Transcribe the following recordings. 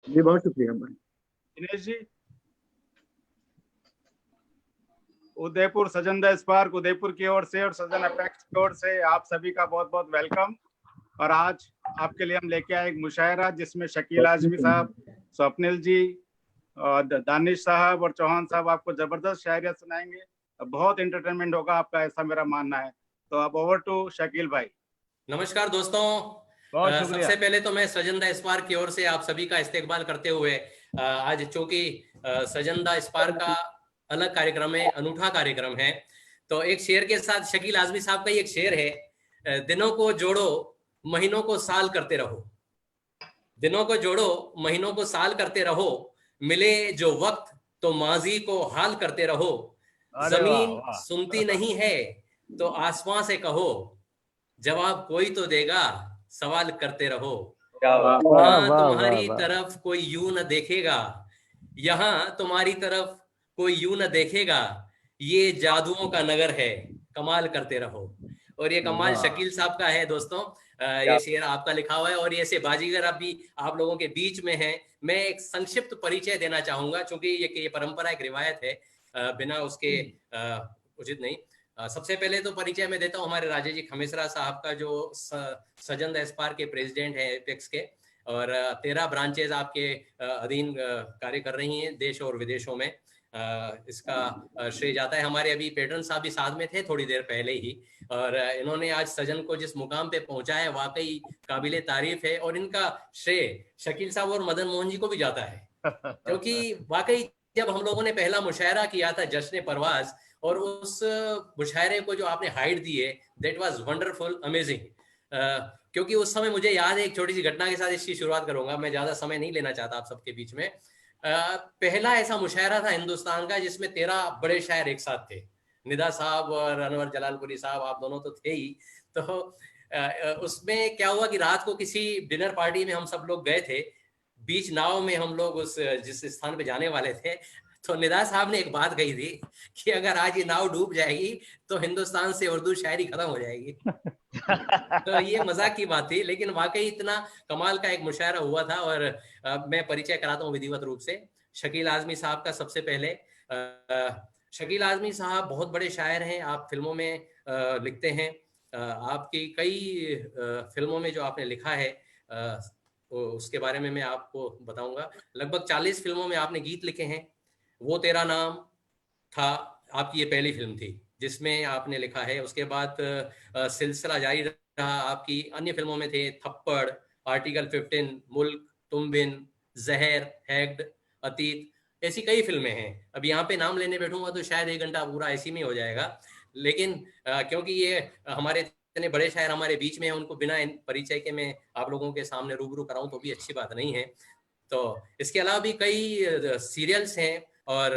जी बहुत शुक्रिया भाई। दिनेश जी, उदयपुर सजन द स्पार्क उदयपुर की ओर से और सजन अपेक्स की ओर से आप सभी का बहुत बहुत वेलकम। और आज आपके लिए हम लेके आए एक मुशायरा जिसमें शकील आजमी साहब, स्वप्निल जी, दानिश साहब और चौहान साहब आपको जबरदस्त शायरिया सुनाएंगे। बहुत एंटरटेनमेंट होगा आपका, ऐसा मेरा मानना है। तो अब ओवर टू शकील भाई। नमस्कार दोस्तों। बहुत शुक्रिया। सबसे पहले तो मैं सजन द स्पार्क की ओर से आप सभी का इस्तेकबाल करते हुए आज चूंकि सजन द स्पार्क का अलग कार्यक्रम है, अनूठा कार्यक्रम है, तो एक शेर के साथ शकील आजमी साहब का ही एक शेर है, दिनों को जोड़ो महीनों को साल करते रहो। दिनों को जोड़ो महीनों को साल करते रहो, मिले जो वक्त तो माजी को हाल करते रहो। जमीन सुनती नहीं है तो आसमां से कहो, जवाब कोई तो देगा, सवाल करते रहो। यहाँ तुम्हारी तरफ कोई यूं न देखेगा, यहाँ तुम्हारी तरफ कोई यूं न देखेगा, ये जादुओं का नगर है, कमाल करते रहो। और ये कमाल शकील साहब का है दोस्तों। ये शेर आपका लिखा हुआ है और ये से बाजीगर अभी आप लोगों के बीच में है। मैं एक संक्षिप्त परिचय देना चाहूंगा क्योंकि ये परंपरा, एक रिवायत है, बिना उसके उचित नहीं। सबसे पहले तो परिचय मैं देता हूँ हमारे राजेश जी खमेसरा साहब का, जो सजन द स्पार्क के प्रेसिडेंट हैं एपेक्स के, और 13 ब्रांचेज आपके अधीन कार्य कर रही हैं देश और विदेशों में। इसका श्रेय जाता है, हमारे अभी पेट्रन साहब भी साथ में थे थोड़ी देर पहले ही, और इन्होंने आज सजन को जिस मुकाम पे पहुंचाया है वाकई काबिले तारीफ है। और इनका श्रेय शकील साहब और मदन मोहन जी को भी जाता है, क्योंकि वाकई जब हम लोगों ने पहला मुशायरा किया था जश्न परवाज, और उस मुशायरे को जो आपने हाइट दी है, दैट वाज वंडरफुल, अमेजिंग। क्योंकि उस समय मुझे याद है, एक छोटी सी घटना के साथ इसकी शुरुआत करूंगा, मैं ज्यादा समय नहीं लेना चाहता आप सबके बीच में। पहला ऐसा मुशायरा था हिंदुस्तान का जिसमें 13 बड़े शायर एक साथ थे। निदा साहब और अनवर जलालपुरी साहब, आप दोनों तो थे ही। तो उसमें क्या हुआ कि रात को किसी डिनर पार्टी में हम सब लोग गए थे। बीच नाव में हम लोग उस जिस स्थान पे जाने वाले थे, तो निदा साहब ने एक बात कही थी कि अगर आज ये नाव डूब जाएगी तो हिंदुस्तान से उर्दू शायरी खत्म हो जाएगी। तो ये मजाक की बात थी, लेकिन वाकई इतना कमाल का एक मुशायरा हुआ था। और मैं परिचय कराता हूँ विधिवत रूप से शकील आजमी साहब का। सबसे पहले शकील आजमी साहब बहुत बड़े शायर हैं, आप फिल्मों में लिखते हैं। आपकी कई फिल्मों में जो आपने लिखा है उसके बारे में मैं आपको बताऊंगा। लगभग 40 फिल्मों में आपने गीत लिखे हैं। वो तेरा नाम था आपकी ये पहली फिल्म थी जिसमें आपने लिखा है। उसके बाद सिलसिला जारी रहा, आपकी अन्य फिल्मों में थे थप्पड़, आर्टिकल 15, मुल्क, तुम बिन, जहर, हैग्ड, अतीत, ऐसी कई फिल्में हैं। अब यहाँ पे नाम लेने बैठूंगा तो शायद 1 घंटा पूरा ऐसी में हो जाएगा, लेकिन क्योंकि ये हमारे इतने बड़े शायर हमारे बीच में हैं, उनको बिना परिचय के मैं आप लोगों के सामने रूबरू कराऊं तो भी अच्छी बात नहीं है। तो इसके अलावा भी कई सीरियल्स हैं और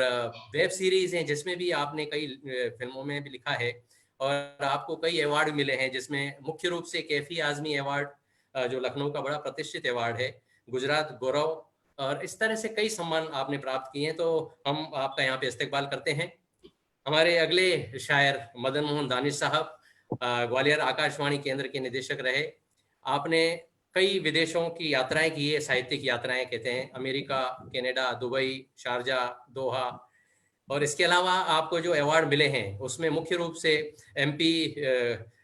वेब सीरीज हैं जिसमें भी आपने कई फिल्मों में भी लिखा है, और आपको कई अवार्ड मिले हैं, जिसमें मुख्य रूप से कैफी आजमी अवार्ड जो लखनऊ का बड़ा प्रतिष्ठित अवार्ड है, गुजरात गौरव, और इस तरह से कई सम्मान आपने प्राप्त किए हैं। तो हम आपका यहाँ पे इस्तेकबाल करते हैं। हमारे अगले शायर मदन मोहन दानिश साहब, ग्वालियर आकाशवाणी केंद्र के निदेशक रहे। आपने कई विदेशों की यात्राएं की है, साहित्यिक यात्राएं कहते हैं, अमेरिका, कनाडा, दुबई, शारजा, दोहा। और इसके अलावा आपको जो अवार्ड मिले हैं उसमें मुख्य रूप से एमपी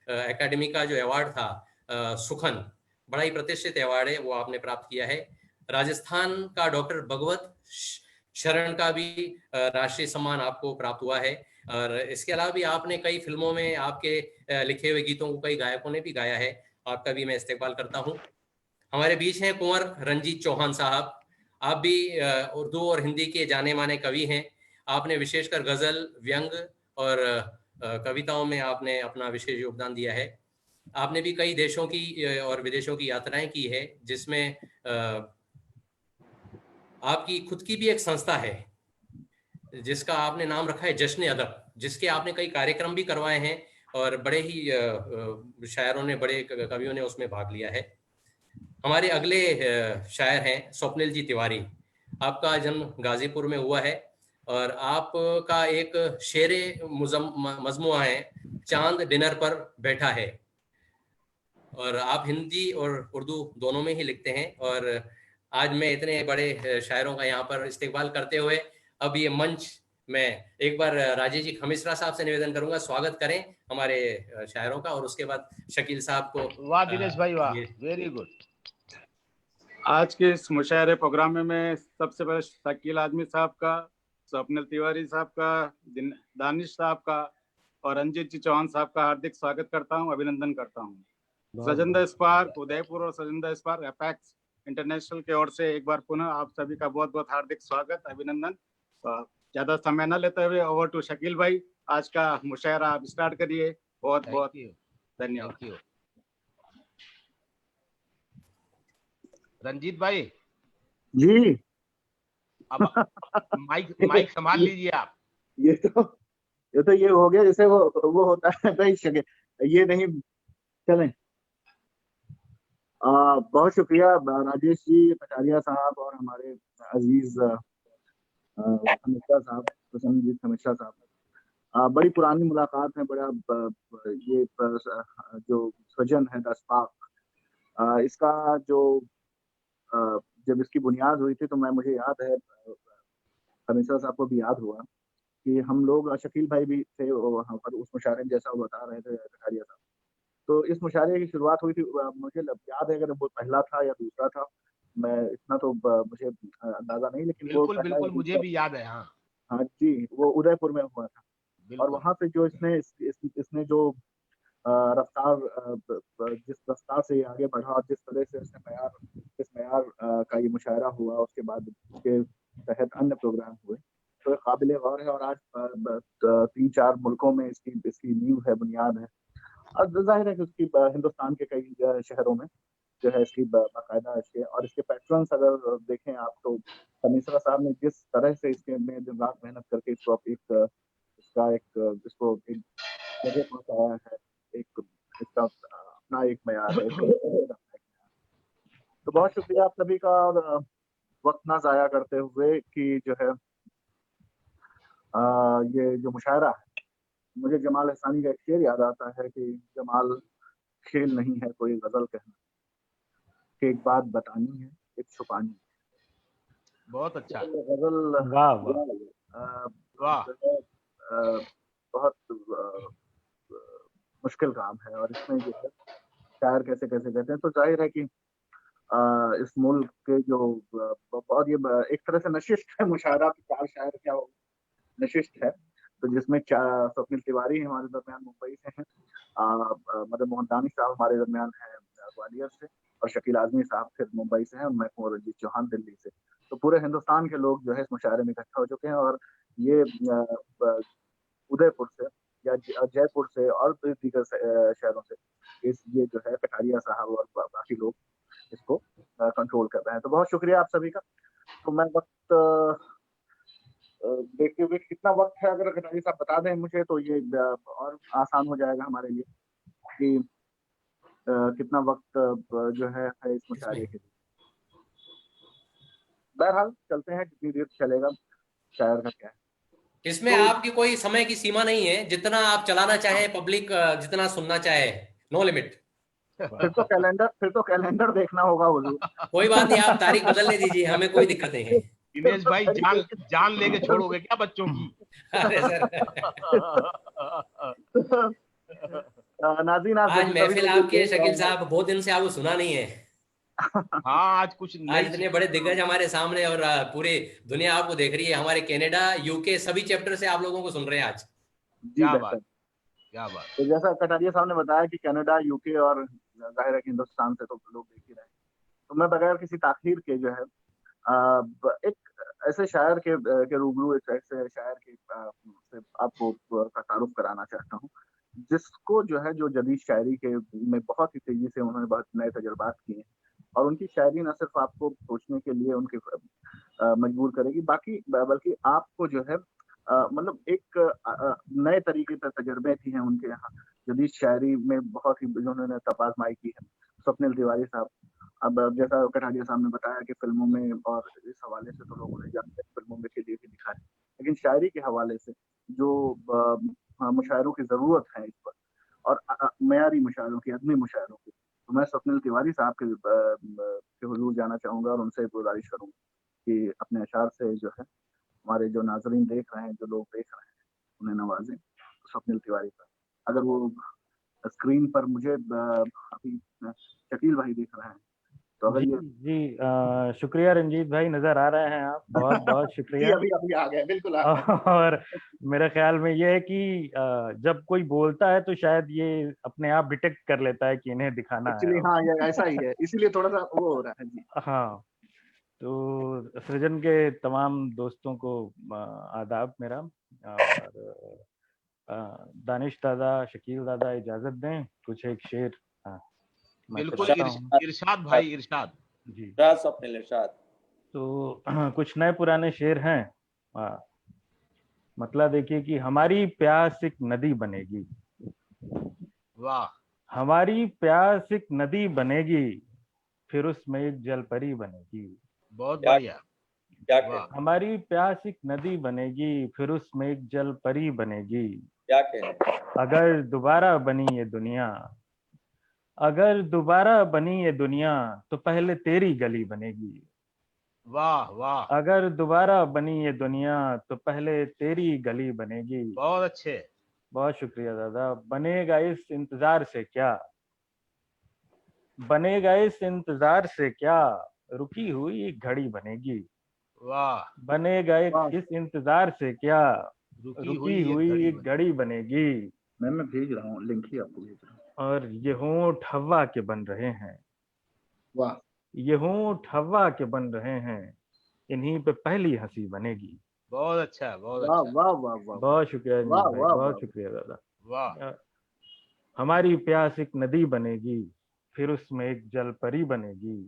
एकेडमी का जो अवार्ड था सुखन, बड़ा ही प्रतिष्ठित अवार्ड है, वो आपने प्राप्त किया है। राजस्थान का डॉक्टर भगवत शरण का भी राष्ट्रीय सम्मान आपको प्राप्त हुआ है। और इसके अलावा भी आपने कई फिल्मों में आपके लिखे हुए गीतों को कई गायकों ने भी गाया है, आपका भी मैं इस्तेकबाल करता हूँ। हमारे बीच हैं कुंवर रंजीत चौहान साहब। आप भी उर्दू और हिंदी के जाने माने कवि हैं। आपने विशेषकर गजल, व्यंग और कविताओं में आपने अपना विशेष योगदान दिया है। आपने भी कई देशों की और विदेशों की यात्राएं की है, जिसमें आपकी खुद की भी एक संस्था है जिसका आपने नाम रखा है जश्न अदब, जिसके आपने कई कार्यक्रम भी करवाए हैं और बड़े ही शायरों ने, बड़े कवियों ने उसमें भाग लिया है। हमारे अगले शायर हैं स्वप्निल जी तिवारी। आपका जन्म गाजीपुर में हुआ है और आपका एक शेरे मजमुआ है, चांद डिनर पर बैठा है। और आप हिंदी और उर्दू दोनों में ही लिखते हैं, और आज मैं इतने बड़े शायरों का यहाँ पर इस्तेकबाल करते हुए अब ये मंच में एक बार राजेश जी खमिसरा साहब से निवेदन करूंगा, स्वागत करें हमारे शायरों का, और उसके बाद शकील साहब को। वाह दिनेश भाई, वाह, ये वेरी गुड। आज के इस मुशायरे प्रोग्राम में सबसे पहले शकील आजमी साहब का, स्वप्निल तिवारी साहब का, दानिश साहब का और रंजीत जी चौहान साहब का हार्दिक स्वागत करता हूं, अभिनंदन करता हूं। सजंदा स्पार्क उदयपुर और सजंदा स्पार्क अपेक्स इंटरनेशनल की ओर से एक बार पुनः आप सभी का बहुत बहुत हार्दिक स्वागत, अभिनंदन। ज्यादा समय न लेते हुए ओवर टू शकील भाई, आज का मुशायरा आप स्टार्ट करिए। बहुत बहुत धन्यवाद। रंजीत भाई जी, अब माइक संभाल लीजिए आप। ये तो ये हो गया जैसे वो होता है भाई, ये नहीं चलें। बहुत शुक्रिया राजेश जी, कटारिया साहब और हमारे अजीज खमिश्रा साहब, प्रसन्नजीत खमिश्रा साहब। बड़ी पुरानी मुलाकात है, बड़ा ये जो सृजन है द स्पार्क, इसका जो जब इसकी बुनियाद हुई थी तो मुझे याद है, खमिश्रा साहब को भी याद हुआ कि हम लोग, शकील भाई भी थे वहाँ पर उस मुशायरे में, जैसा वो बता रहे थे कटारिया साहब। तो इस मुशायरे की शुरुआत हुई थी, मुझे याद है अगर वो पहला था या दूसरा था, मैं इतना तो मुझे अंदाजा नहीं, लेकिन वो बिल्कुल मुझे भी याद है। हाँ जी, वो उदयपुर में हुआ था। और वहाँ पे जो इसने जो रफ्तार, जिस रफ्तार से आगे बढ़ा और जिस तरह से इस मयार का ये मुशायरा हुआ, उसके बाद के तहत अन्य प्रोग्राम हुए, तो काबिल गौर है। और आज 3-4 मुल्कों में इसकी नींव है, बुनियाद है। और जाहिर है कि उसकी हिंदुस्तान के कई शहरों में जो है इसकी बाकायदा इसके पैट्रन्स अगर देखें आप, तो खमिश्रा साहब ने जिस तरह से इसके में दिन रात मेहनत करके इसको एक जगह पहुंचाया है, इसका अपना एक मयार है। तो बहुत शुक्रिया आप सभी का, और वक्त ना जाया करते हुए कि जो है ये जो मुशायरा है, मुझे जमाल अहसानी का एक शेर याद आता है कि जमाल खेल नहीं है कोई गजल कहना, कि एक बात बतानी है एक छुपानी। बहुत अच्छा, गजल वाह वाह, बहुत मुश्किल काम है, और इसमें जो है शायर कैसे कैसे कहते हैं। तो जाहिर है कि इस मुल्क के जो और ये एक तरह से नशिस्ट है मुशायरा, 4 शायर क्या हो नशिस्ट है, तो जिसमें स्वप्निल तिवारी हमारे दरमियान मुंबई से हैं, मदन मोहन दानिश साहब हमारे दरमियान है ग्वालियर से, और शकील आजमी साहब फिर मुंबई से हैं, और मैं रंजीत चौहान दिल्ली से। तो पूरे हिंदुस्तान के लोग जो है इस मुशायरे में इकट्ठा हो चुके हैं, और ये उदयपुर से या जयपुर से और दीगर शहरों से ये जो है कटारिया साहब और बाकी लोग इसको कंट्रोल कर रहे हैं। तो बहुत शुक्रिया आप सभी का। तो मैं वक्त देखते हुए कितना वक्त है, अगर कटारिया साहब बता दें मुझे, तो ये और आसान हो जाएगा हमारे लिए कि कितना वक्त जो है इस मुशायरे के लिए। बहरहाल चलते हैं, जितनी देर चलेगा शायर का क्या है। इसमें आपकी कोई समय की सीमा नहीं है, जितना आप चलाना चाहे, पब्लिक जितना सुनना चाहे, नो लिमिट। फिर तो कैलेंडर देखना होगा हुजूर। कोई बात नहीं, आप तारीख बदलने दीजिए, हमें कोई दिक्कत नहीं है। दिनेश भाई जान लेके छोड़ोगे क्या बच्चों की? अरे सर नाज़रीन, आज महफिल आपकी है शकील साहब, बहुत दिन से आपको सुना नहीं है। हाँ, आज इतने बड़े दिग्गज हमारे सामने, और पूरी दुनिया आपको देख रही है, हमारे कनाडा, यूके सभी चैप्टर से आप लोगों को सुन रहे हैं आज। क्या बात। तो जैसा कटारिया साहब ने बताया कि कनाडा, यूके और जाहिर है कि हिंदुस्तान से तो लोग देख ही रहे हैं, तो मैं बगैर किसी ताखीर के जो है एक ऐसे शायर के रूबरू, एक ऐसे शायर के से आपको का तारुफ कराना चाहता हूँ, जिसको जो है जो जदीद शायरी के में बहुत ही तेजी से उन्होंने बहुत नए तजुर्बात किए हैं, और उनकी शायरी न सिर्फ आपको सोचने के लिए उनके मजबूर करेगी, बल्कि आपको जो है मतलब एक नए तरीके से तजर्बे की हैं उनके यहाँ जदीद शायरी में, बहुत ही उन्होंने तपाज़माई की है। स्वप्निल तिवारी साहब, अब जैसा कटारिया साहब ने बताया कि फिल्मों में और इस हवाले से तो लोग उन्हें जानते हैं, फिल्मों में के लिए भी दिखा है, लेकिन शायरी के हवाले से जो मुशायरों की ज़रूरत है इस पर, और मयारी मुशायरों की, अदमी मुशायरों की, तो मैं स्वप्निल तिवारी साहब के के हुजूर जाना चाहूंगा और उनसे गुजारिश करूंगा कि अपने अशार से जो है हमारे जो नाजरीन देख रहे हैं, जो लोग देख रहे हैं, उन्हें नवाजें। तो स्वप्निल तिवारी का अगर वो स्क्रीन पर मुझे अभी शकील भाई दिख रहे हैं, तो अगर जी ये जी शुक्रिया रंजीत भाई, नजर आ रहे हैं आप, बहुत बहुत जी शुक्रिया। अभी अभी आ गए, बिल्कुल आ गए। और मेरे ख्याल में ये है कि जब कोई बोलता है तो शायद ये अपने आप डिटेक्ट कर लेता है कि इन्हें दिखाना है। एक्चुअली हाँ, ये ऐसा ही है, इसीलिए थोड़ा सा वो हो रहा है जी। हाँ, तो सृजन के तमाम दोस्तों को आदाब मेरा, और दानिश दादा, शकील दादा इजाजत दें, कुछ एक शेर मैं बिल्कुल सुनाता हूँ। इरशाद भाई, इरशाद जी, स्वप्निल इरशाद। तो कुछ नए पुराने शेर हैं। मतलब देखिए कि हमारी प्यास एक नदी बनेगी, वाह, हमारी प्यास एक नदी बनेगी, फिर उसमें एक जलपरी बनेगी। बहुत क्या- बढ़िया, क्या वाह, कहने, हमारी प्यास एक नदी बनेगी, फिर उसमें एक जलपरी बनेगी। क्या कहने। अगर दोबारा बनी ये दुनिया, अगर दोबारा बनी ये दुनिया, तो पहले तेरी गली बनेगी। वाह वाह, अगर दोबारा बनी ये दुनिया, तो पहले तेरी गली बनेगी। बहुत अच्छे, बहुत शुक्रिया दादा। बनेगा इस इंतजार से क्या, बनेगा इस इंतजार से क्या, रुकी हुई एक घड़ी बनेगी। वाह, बनेगा वाह, इस इंतजार से क्या, रुकी रुकी हुई हुई एक एक घड़ी बनेगी। मैं भेज रहा हूँ, लिंक ही आपको भेज रहा हूँ। और ये होंठ हवा के बन रहे हैं, वाह ये होंठ हवा के बन रहे हैं, इन्हीं पे पहली हंसी बनेगी। बहुत अच्छा, बहुत वाह अच्छा, वाह वाह वाह बहुत शुक्रिया वाह रंजीत भाई, वाह बहुत वाह। शुक्रिया दादा। वाह, हमारी प्यास एक नदी बनेगी, फिर उसमें एक जलपरी बनेगी।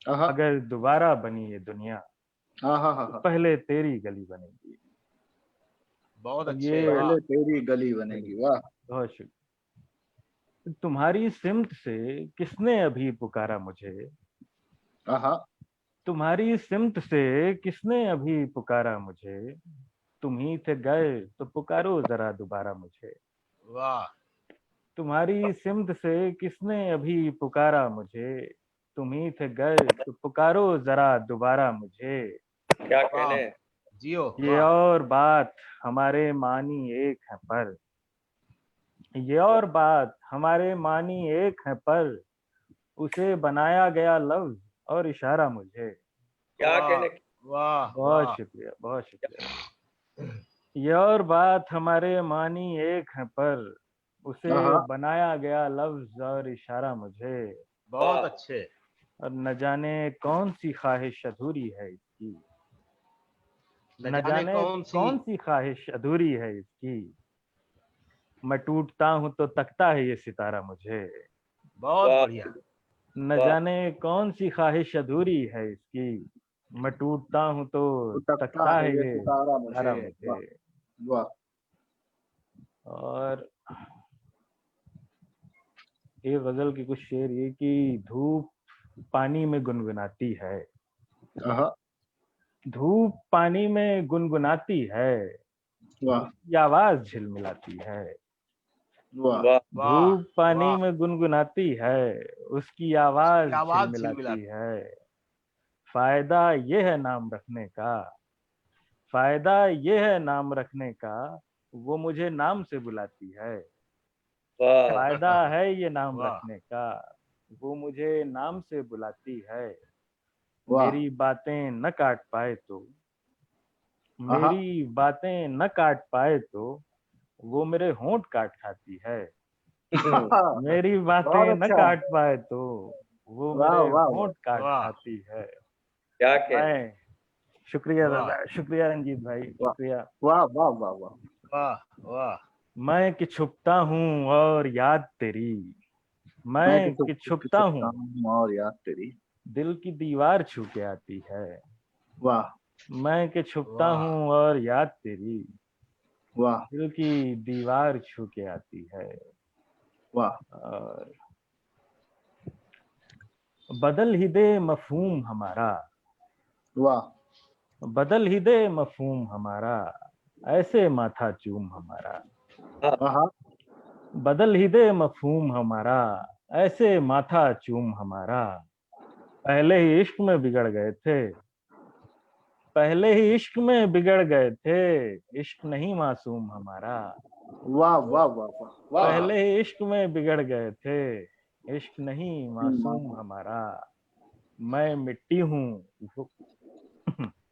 आहा, अगर दोबारा बनी ये दुनिया, आहा, हा, हा। पहले तेरी गली बनेगी। बहुत अब अच्छे, ये वाह, पहले तेरी गली बनेगी। वाह बहुत शुक्रिया। तुम्हारी सिमत से किसने अभी पुकारा मुझे, आहा, तुम्हारी सिमत से किसने अभी पुकारा मुझे, तुम ही थे गए तो पुकारो जरा दोबारा मुझे। वाह, तुम्हारी सिमत से किसने अभी पुकारा मुझे, तुम ही थे गए तो पुकारो जरा दोबारा मुझे। क्या वाह, कहने। जियो, ये वाह, और बात हमारे मानी एक है पर, ये और बात हमारे मानी एक है पर, उसे बनाया गया लफ्ज और इशारा मुझे। क्या वाह, कहने। वाह, बहुत वाह, शुक्रिया, बहुत शुक्रिया। ये और बात हमारे मानी एक है पर, उसे आहा, बनाया गया लफ्ज और इशारा मुझे। बहुत अच्छे, और न जाने कौन सी ख्वाहिश अधूरी है इसकी, न जाने कौन सी ख्वाहिश अधूरी है इसकी, मैं टूटता हूं तो तकता है ये सितारा मुझे। बहुत वाह, बढ़िया, न जाने कौन सी ख्वाहिश अधूरी है इसकी, मैं टूटता हूं तो तो तकता तकता है है ये ये सितारा सितारा मुझे। मुझे। वाह वाह। और ये गजल के कुछ शेर ये कि धूप पानी में गुनगुनाती है, आहा, धूप पानी में गुनगुनाती है, वाह उसकी आवाज झिलमिलाती है। वाह वाह, वाह, धूप पानी वाह, में गुनगुनाती है, उसकी आवाज उसकी आवाज झिलमिलाती झिलमिलाती है। फायदा ये है नाम रखने का, फायदा ये है नाम रखने का, वो मुझे नाम से बुलाती है। वाह, फायदा है ये नाम वाह, रखने का, वो मुझे नाम से बुलाती है। वाह, मेरी बातें न काट पाए तो, आहा, मेरी बातें न काट पाए तो, वो मेरे होंठ काट खाती है। मेरी बातें बहुत न अच्छा। काट पाए तो, वो वाह मेरे वाह होंठ काट वाह, खाती है। क्या कहने। मैं शुक्रिया वाह, दादा, शुक्रिया रंजीत भाई, वाह शुक्रिया। वाह वाह वाह वाह। वाह, वाह, मैं कि छुपता हूँ और याद तेरी, मैं मैं किसी कि को छुपता हूँ, हूँ और याद तेरी। दिल की दीवार छू के आती है। वाह मैं कि छुपता वाह, हूँ और याद तेरी, वाह दिल की दीवार छू के आती है। वाह और बदल ही दे मफहूम हमारा, वाह बदल ही दे मफहूम हमारा, ऐसे माथा चूम हमारा। आहा, बदल ही दे मफहूम हमारा, ऐसे माथा चूम हमारा। पहले ही इश्क में बिगड़ गए थे, पहले ही इश्क में बिगड़ गए थे, इश्क नहीं मासूम हमारा। वाह वाह वाह वाह वाह। पहले ही इश्क में बिगड़ गए थे, इश्क नहीं मासूम हमारा। मैं मिट्टी हूँ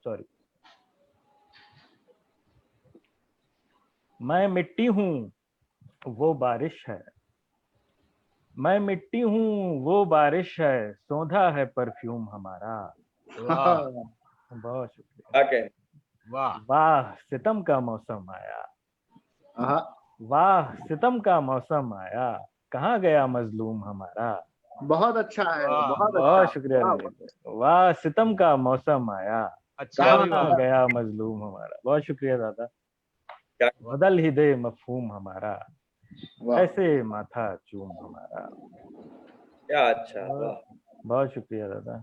सॉरी, मैं मिट्टी हूँ वो बारिश है, मैं मिट्टी हूँ वो बारिश है, सौंधा है परफ्यूम हमारा। वाह बहुत शुक्रिया। क्या कहने, वाह वाह सितम का मौसम आया, आहा, वाह सितम का मौसम आया, कहाँ गया मजलूम हमारा। बहुत अच्छा है, वाह, बहुत बहुत अच्छा। शुक्रिया वाह, रंजीत। वाह सितम का मौसम आया, अच्छा है भाई, कहाँ वाह गया मजलूम हमारा। बहुत शुक्रिया दादा। क्या बदल ही दे मफहूम हमारा, वाह। ऐसे माथा चूम हमारा। क्या अच्छा, वाह बहुत शुक्रिया दादा।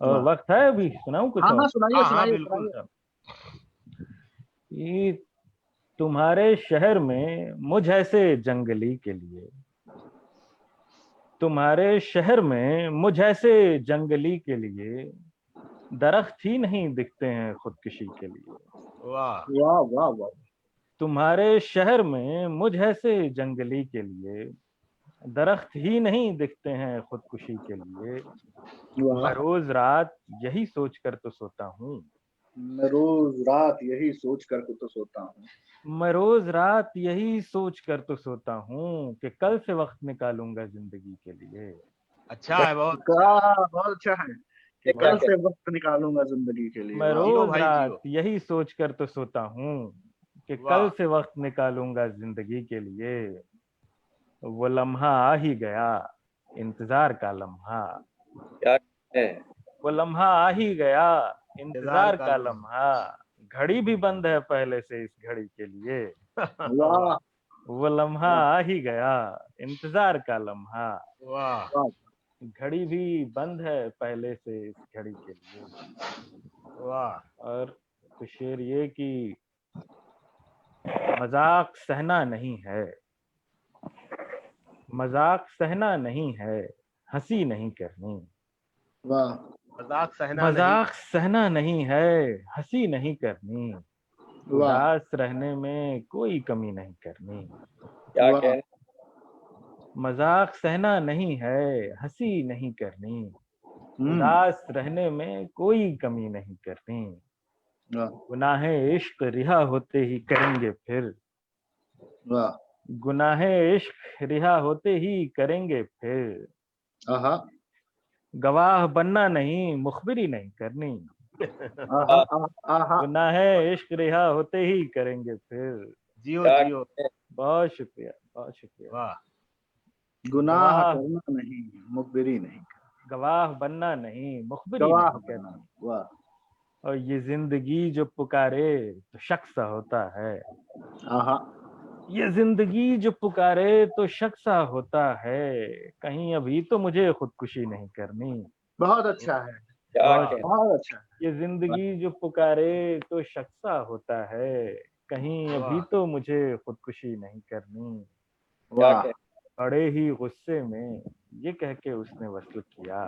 और वाह। वक्त है अभी सुनाऊं कुछ हाँ और? हाँ, सुनाइए हाँ हाँ सुनाइए बिल्कुल। सुनाइए। ये तुम्हारे शहर में मुझ ऐसे जंगली के लिए, तुम्हारे शहर में मुझ ऐसे जंगली के लिए, दरख्त ही नहीं दिखते हैं खुदकुशी के लिए। वाह वाह वाह वाह। तुम्हारे शहर में मुझ ऐसे जंगली के लिए, दरख्त ही नहीं दिखते हैं खुदकुशी के लिए। मैं वाह। रोज रात यही सोच कर तो सोता हूँ, मैं रोज रात यही सोच कर तो सोता हूँ। मैं रोज रात यही सोच कर तो सोता हूँ कि कल से वक्त निकालूंगा जिंदगी के लिए। अच्छा है, बहुत बहुत अच्छा है कि क्या कल कहने, से वक्त निकालूंगा जिंदगी के लिए। मैं वाह जियो रोज भाई रात जियो। यही सोच कर तो सोता हूँ कि वाह कल से वक्त निकालूंगा जिंदगी के लिए। वो लम्हा आ ही गया, इंतजार का लम्हा, क्या कहने, वो लम्हा आ ही गया, इंतजार इंतजार का का लम्हा। लम्हा। घड़ी भी बंद है पहले से इस घड़ी के लिए। वाह वो लम्हा आ ही गया, इंतजार का लम्हा। वाह वाह। घड़ी भी बंद है पहले से इस घड़ी के लिए। वाह और कुछ शेर ये कि मजाक सहना नहीं है, मजाक सहना नहीं है, हंसी नहीं करनी। वाह मजाक सहना नहीं। मजाक सहना नहीं है, हंसी नहीं करनी। वाह उदास रहने में कोई कमी नहीं करनी। क्या वाह। कहने, मजाक सहना नहीं है, हंसी नहीं करनी। हम्म। उदास रहने में कोई कमी नहीं करनी। वाह गुनाहे इश्क रिहा होते ही करेंगे फिर, वाह। गुनाहे इश्क रिहा होते ही करेंगे फिर। आहा गवाह बनना नहीं, मुखबिरी नहीं करनी। आहा आहा। गुनाहे इश्क रिहा होते ही करेंगे फिर। जियो क्या जियो। कहने, बहुत शुक्रिया, बहुत शुक्रिया। वाह गुनाह गवाह करना नहीं, मुखबिरी नहीं। गवाह बनना नहीं, मुखबिरी गवाह नहीं बनना। करनी। वाह। और ये जिंदगी जो पुकारे तो शख्स सा होता है, आहा ये जिंदगी जो पुकारे तो शख्स सा होता है। कहीं अभी तो मुझे खुदकुशी नहीं करनी। बहुत अच्छा है, क्या बहुत कहने, बहुत अच्छा है। ये जिंदगी जो पुकारे तो शख्स सा होता है। कहीं अभी वाह तो मुझे खुदकुशी नहीं करनी। क्या वाह। कहने, बड़े ही गुस्से में ये कह के उसने वस्ल किया,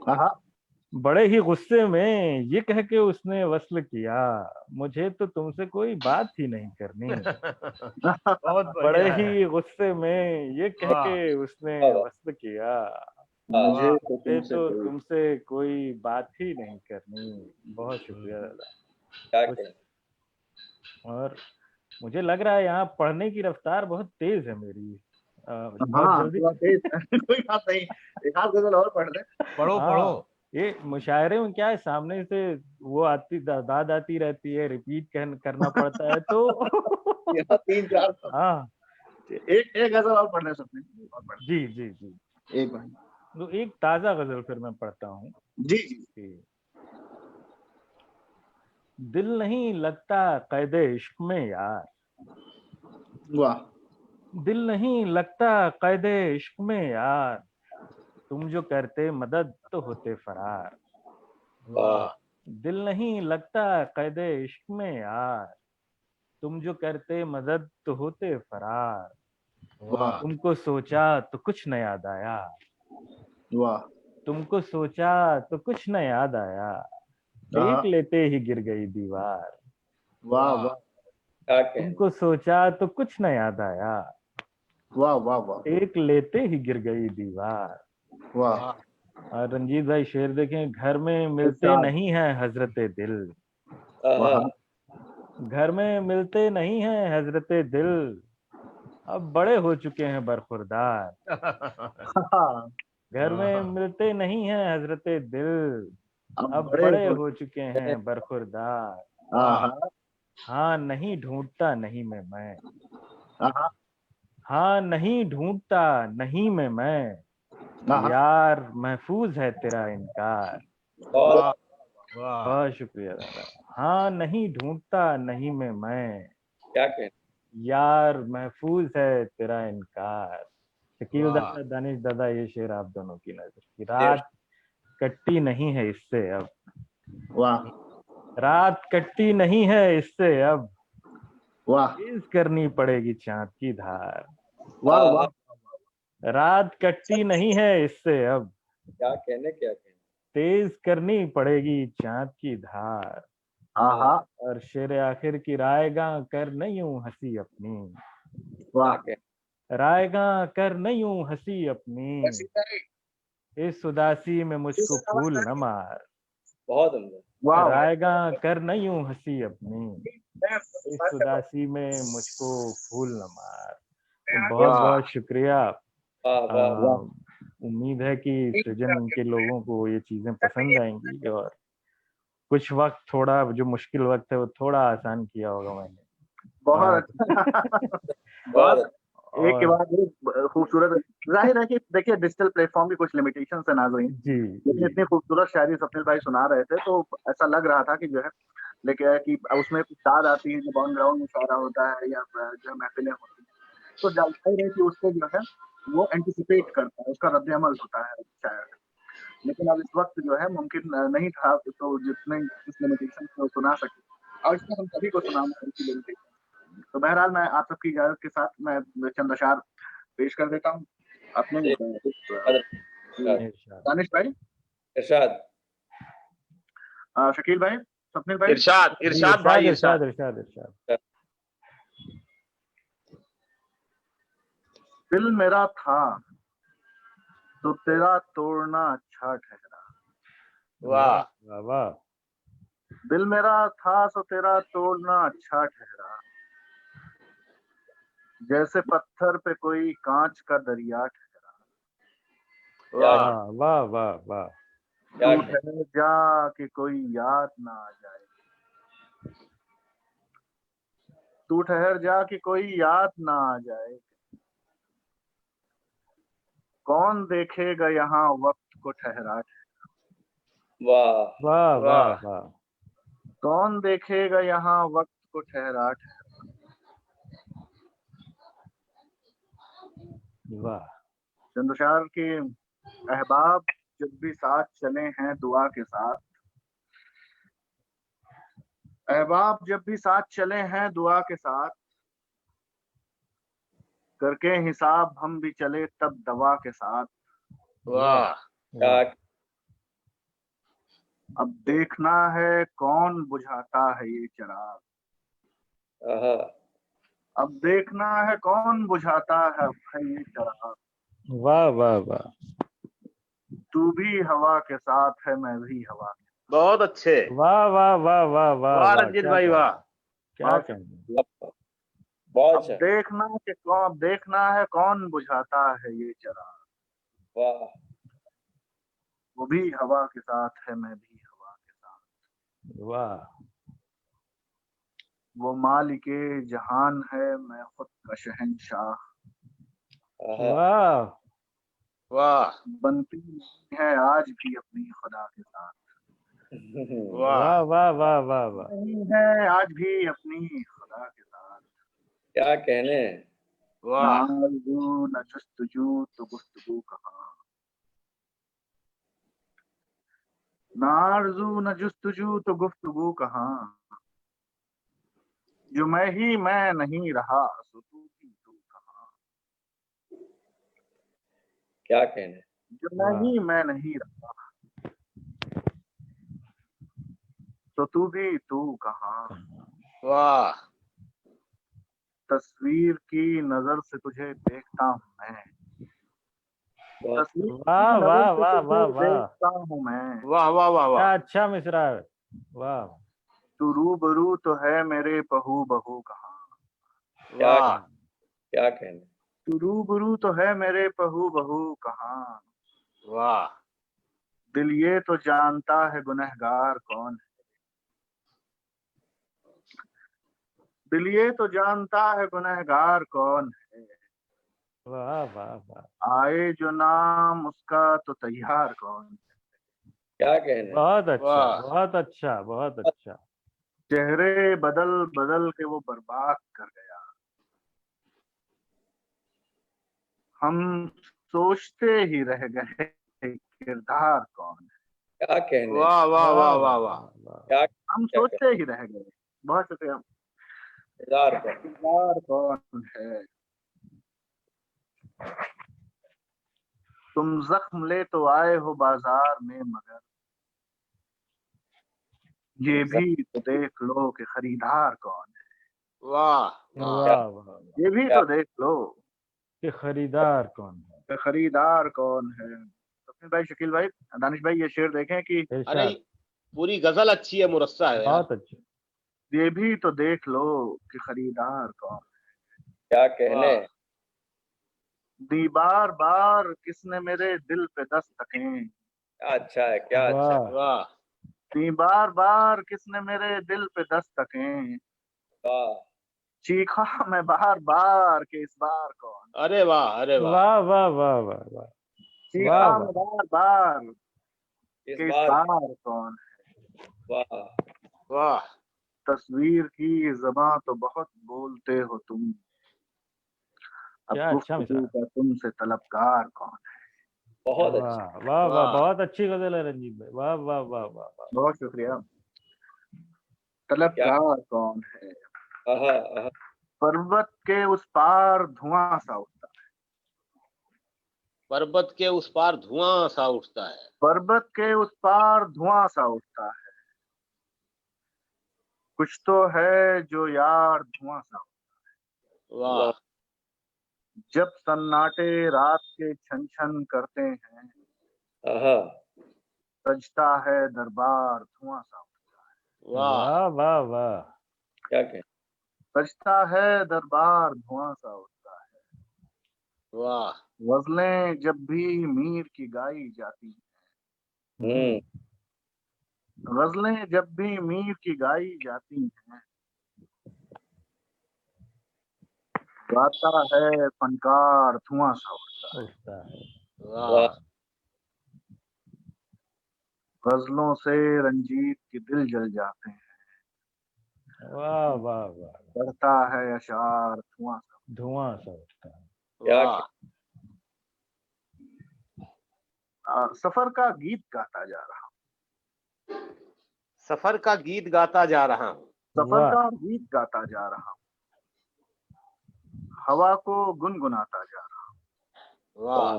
आहा बड़े ही गुस्से में ये कह के उसने वस्ल किया, मुझे तो तुमसे कोई बात ही नहीं करनी। बहुत बड़े बढ़िया है। ही गुस्से में ये कह वाह के उसने वाह, वस्ल किया, मुझे वाह तो मुझे तुमसे तो कोई। तुमसे कोई बात ही नहीं करनी। बहुत शुक्रिया दादा। क्या कुछ कहने, और मुझे लग रहा है यहाँ पढ़ने की रफ्तार बहुत तेज है मेरी। बहुत हाँ जल्दी। थोड़ा तेज है। कोई बात नहीं, एक आध गजल और पढ़ दे। पढ़ो हाँ, पढ़ो। ये मुशायरे में क्या है, सामने से वो आती दाद आती रहती है, रिपीट करना पड़ता है तो यहाँ तीन चार तो। हाँ एक एक गजल और पढ़ ले सकते हैं, और पढ़ जी जी जी। ले। एक बार। तो एक ताजा गजल फिर मैं पढ़ता हूँ जी जी। कि दिल नहीं लगता कैदे इश्क में यार, वाह दिल नहीं लगता कैदे इश्क में यार, तुम जो करते मदद तो होते फरार। वाह दिल नहीं लगता कैदे इश्क में यार, तुम जो करते मदद तो होते फरार। वाह तुमको सोचा तो कुछ न याद आया, वाह। तुमको सोचा तो कुछ न याद आया, एक लेते ही गिर गई दीवार। वाह वाह क्या कहने। तुमको सोचा तो कुछ न याद आया, वाह वाह वाह एक लेते ही गिर गई दीवार। वाह। और रंजीत भाई शेर देखें, घर में मिलते इरशाद। नहीं है हजरते दिल, हाँ, घर में मिलते नहीं है हजरते दिल, अब बड़े हो चुके हैं बरखुरदार। हाँ, घर में मिलते नहीं है हजरते दिल, अब अब बड़े बड़े हो। हो चुके हैं बरखुरदार। हाँ हाँ नहीं ढूंढता नहीं मैं, हाँ हाँ नहीं ढूंढता नहीं मैं, हाँ। यार महफूज है तेरा इनकार। बहुत बहुत शुक्रिया दादा। हाँ नहीं ढूंढता नहीं मैं, क्या कहने। यार महफूज है तेरा इनकार। शकील दादा, दानिश दादा, ये शेर आप दोनों की नजर की। रात कटती नहीं है इससे अब, वाह रात कटती नहीं है इससे अब, वाह तेज करनी पड़ेगी चांद की धार। वाह वाह। रात कटती नहीं है इससे अब, क्या कहने, क्या कहने। तेज करनी पड़ेगी चांद की धार। हाँ हाँ और शेर आखिर की, रायगा कर न यूं हंसी अपनी, वाह। क्या रायगा कर न यूं हंसी अपनी, इस उदासी में मुझको फूल न मार। बहुत उम्दा। वाह रायगा कर न यूं हंसी अपनी, इस उदासी में मुझको फूल न मार। तो बहुत बहुत शुक्रिया। वाह वाह वाह। उम्मीद है कि सृजन के लोगों को ये चीजें पसंद आएंगी, और कुछ वक्त थोड़ा जो मुश्किल वक्त है वो थोड़ा आसान किया होगा मैंने। बहुत और, बहुत एक के और बाद एक खूबसूरत। जाहिर है कि देखिए डिजिटल प्लेटफॉर्म की कुछ लिमिटेशन है नाज़रीन, जी लेकिन इतनी खूबसूरत शायरी स्वप्निल भाई सुना रहे थे तो ऐसा लग रहा था कि जो है, लेकिन कि उसमें कुछ याद आती है जो ऑन ग्राउंड मुशायरा होता है या जो महफिलें होती हैं, तो जाहिर है कि उसको जो है वो एंटिसिपेट करता है, उसका रद्द अमल होता है शायर। लेकिन अब इस वक्त जो है मुमकिन नहीं था, तो जितने इस लिमिटेशन को सुना सके, और इसमें हम सभी को सुनाना है इसी लिमिटेशन। तो बहरहाल मैं आप सबकी इजाजत के साथ मैं चंद अशार पेश कर देता हूँ अपने इरशाद। दानिश भाई, इरशाद। शकील भाई, स्वप्निल भाई। इरशाद जी, इरशाद भाई इरशाद इरशाद। इरशाद इरशाद। दिल मेरा था तो तेरा तोड़ना अच्छा ठहरा, वाह वाह वाह। दिल मेरा था तो तेरा तोड़ना अच्छा ठहरा, जैसे पत्थर पे कोई कांच का दरिया ठहरा। क्या वाह वाह वाह वाह। क्या तू ठहर जा कि कोई याद ना आ जाए, तू ठहर जा कि कोई याद ना आ जाए, कौन देखेगा यहाँ वक्त को ठहरा, वाह वाह वाह वाह कौन देखेगा यहाँ वक्त को ठहरा। वाह। चंद्रशार के अहबाब जब भी साथ चले हैं दुआ के साथ, अहबाब जब भी साथ चले हैं दुआ के साथ, करके हिसाब हम भी चले तब दवा के साथ। वाह क्या। अब देखना है कौन बुझाता है ये चिराग, आहा, अब देखना है कौन बुझाता है ये चिराग। वाह वाह वाह। तू भी हवा के साथ है मैं भी हवा के बहुत अच्छे। वाह वाह वाह वाह वाह वाह वाह। रंजीत क्या भाई कहना, वाह। क्या साथ। कहना। बहुत अब अच्छा। देखना है कौन बुझाता है ये चिराग, वाह वो भी हवा के साथ है मैं भी हवा के साथ। वाह वो मालिके जहान है मैं खुद का शहंशाह, आहा, वाह वाह बनती नहीं है आज भी अपनी खुदा के साथ, वाह वाह वाह वाह वाह वाह। नहीं है आज भी अपनी खुदा के साथ। क्या कहने। ना वाह आरज़ू न जस्तजू तो गुफ्तगू कहाँ, ना आरज़ू न जस्तजू तो गुफ्तगू कहाँ, जो मैं नहीं रहा सो तू भी तू कहाँ। क्या कहने। जो नहीं मैं नहीं रहा, तो तू भी तू कहाँ। वाह तस्वीर की नजर से तुझे देखता हूँ मैं, बहुत तस्वीर की वाह नजर वाह से वाह तुझे वाह वाह, देखता हूँ मैं। वाह वाह वाह क्या वाह अच्छा मिसरा है, वाह। तू रूबरू तो है मेरे पहू बहू कहाँ। क्या वाह क्या कहने। तू रूबरू तो है मेरे पहू बहू कहाँ। वाह दिल ये तो जानता है गुनहगार कौन है, दिल ये तो जानता है गुनहगार कौन है। वाह वाह वाह, आए जो नाम उसका तो तैयार कौन है। क्या कहने। बहुत अच्छा वाह। बहुत अच्छा बहुत अच्छा। चेहरे बदल बदल के वो बर्बाद कर गया, हम सोचते ही रह गए किरदार कौन है। क्या कहने। वाह वाह वाह वाह वाह वाह। क्या हम क्या सोचते ही रह गए। बहुत शुक्रिया। किरदार का। किरदार कौन है। तुम जख्म ले तो आए हो बाजार में, मगर ये भी तो देख लो कि खरीदार कौन है। वाह वाह वाह वाह, ये भी क्या तो देख लो कि खरीदार कौन है। कि खरीदार कौन है। तो फिर भाई शकील भाई, दानिश भाई ये शेर देखें कि अरे इरशाद, पूरी गजल अच्छी है, मुरस्सा है यार। बहुत अच्छी। ये भी तो देख लो कि खरीदार कौन। क्या कहने। वाह दी बार बार किसने मेरे दिल पे दस्तकें, क्या अच्छा है, क्या अच्छा है। वाह वाह दी बार बार किसने मेरे दिल पे दस्तकें, वाह चीखा मैं बार बार के इस बार कौन। अरे वाह अरे वाह वाह वाह वाह वाह वाह, वाह चीखा वाह, मैं बार बार इस के इस बार। बार कौन। वाह वाह तस्वीर की ज़बां तो बहुत बोलते हो तुम, अब क्या अच्छा गुफ्तगू मिसाल। का तुमसे तलबगार कौन। बहुत वाह अच्छा। वाह वाह, वाह बहुत अच्छी गजल है रंजीत भाई, वाह वाह वाह वाह वाह। बहुत शुक्रिया। क्या। तलबगार कौन है। आहा आहा। पर्वत के उस पार धुआं सा उठता है, पर्वत के उस पार धुआं सा उठता है। पर्वत के उस पार धुआं सा उठता है, कुछ तो है जो यार धुआं सा। वाह जब सन्नाटे रात के छन छन करते हैं, आहा। सजता है दरबार धुआं सा। वाह वाह वाह वाह, क्या कहने। सजता है दरबार धुआं सा उठता है। वाह गजलें जब भी मीर की गाई जाती हैं, गजलें जब भी मीर की गाई जाती हैं, गाता है फनकार धुआं सा उठता उठता है। वाह वाह है। गजलों से रंजीत के दिल जल जाते हैं, वाह वाह वाह, बढ़ता है अशार धुआं सा। धुआं सा उठता है। क्या वाह सफर का गीत गाता जा रहा हूँ, सफर का गीत गाता जा रहा हूँ। सफर वाह का गीत गाता जा रहा हूँ, हवा को गुनगुनाता जा रहा हूँ, वाह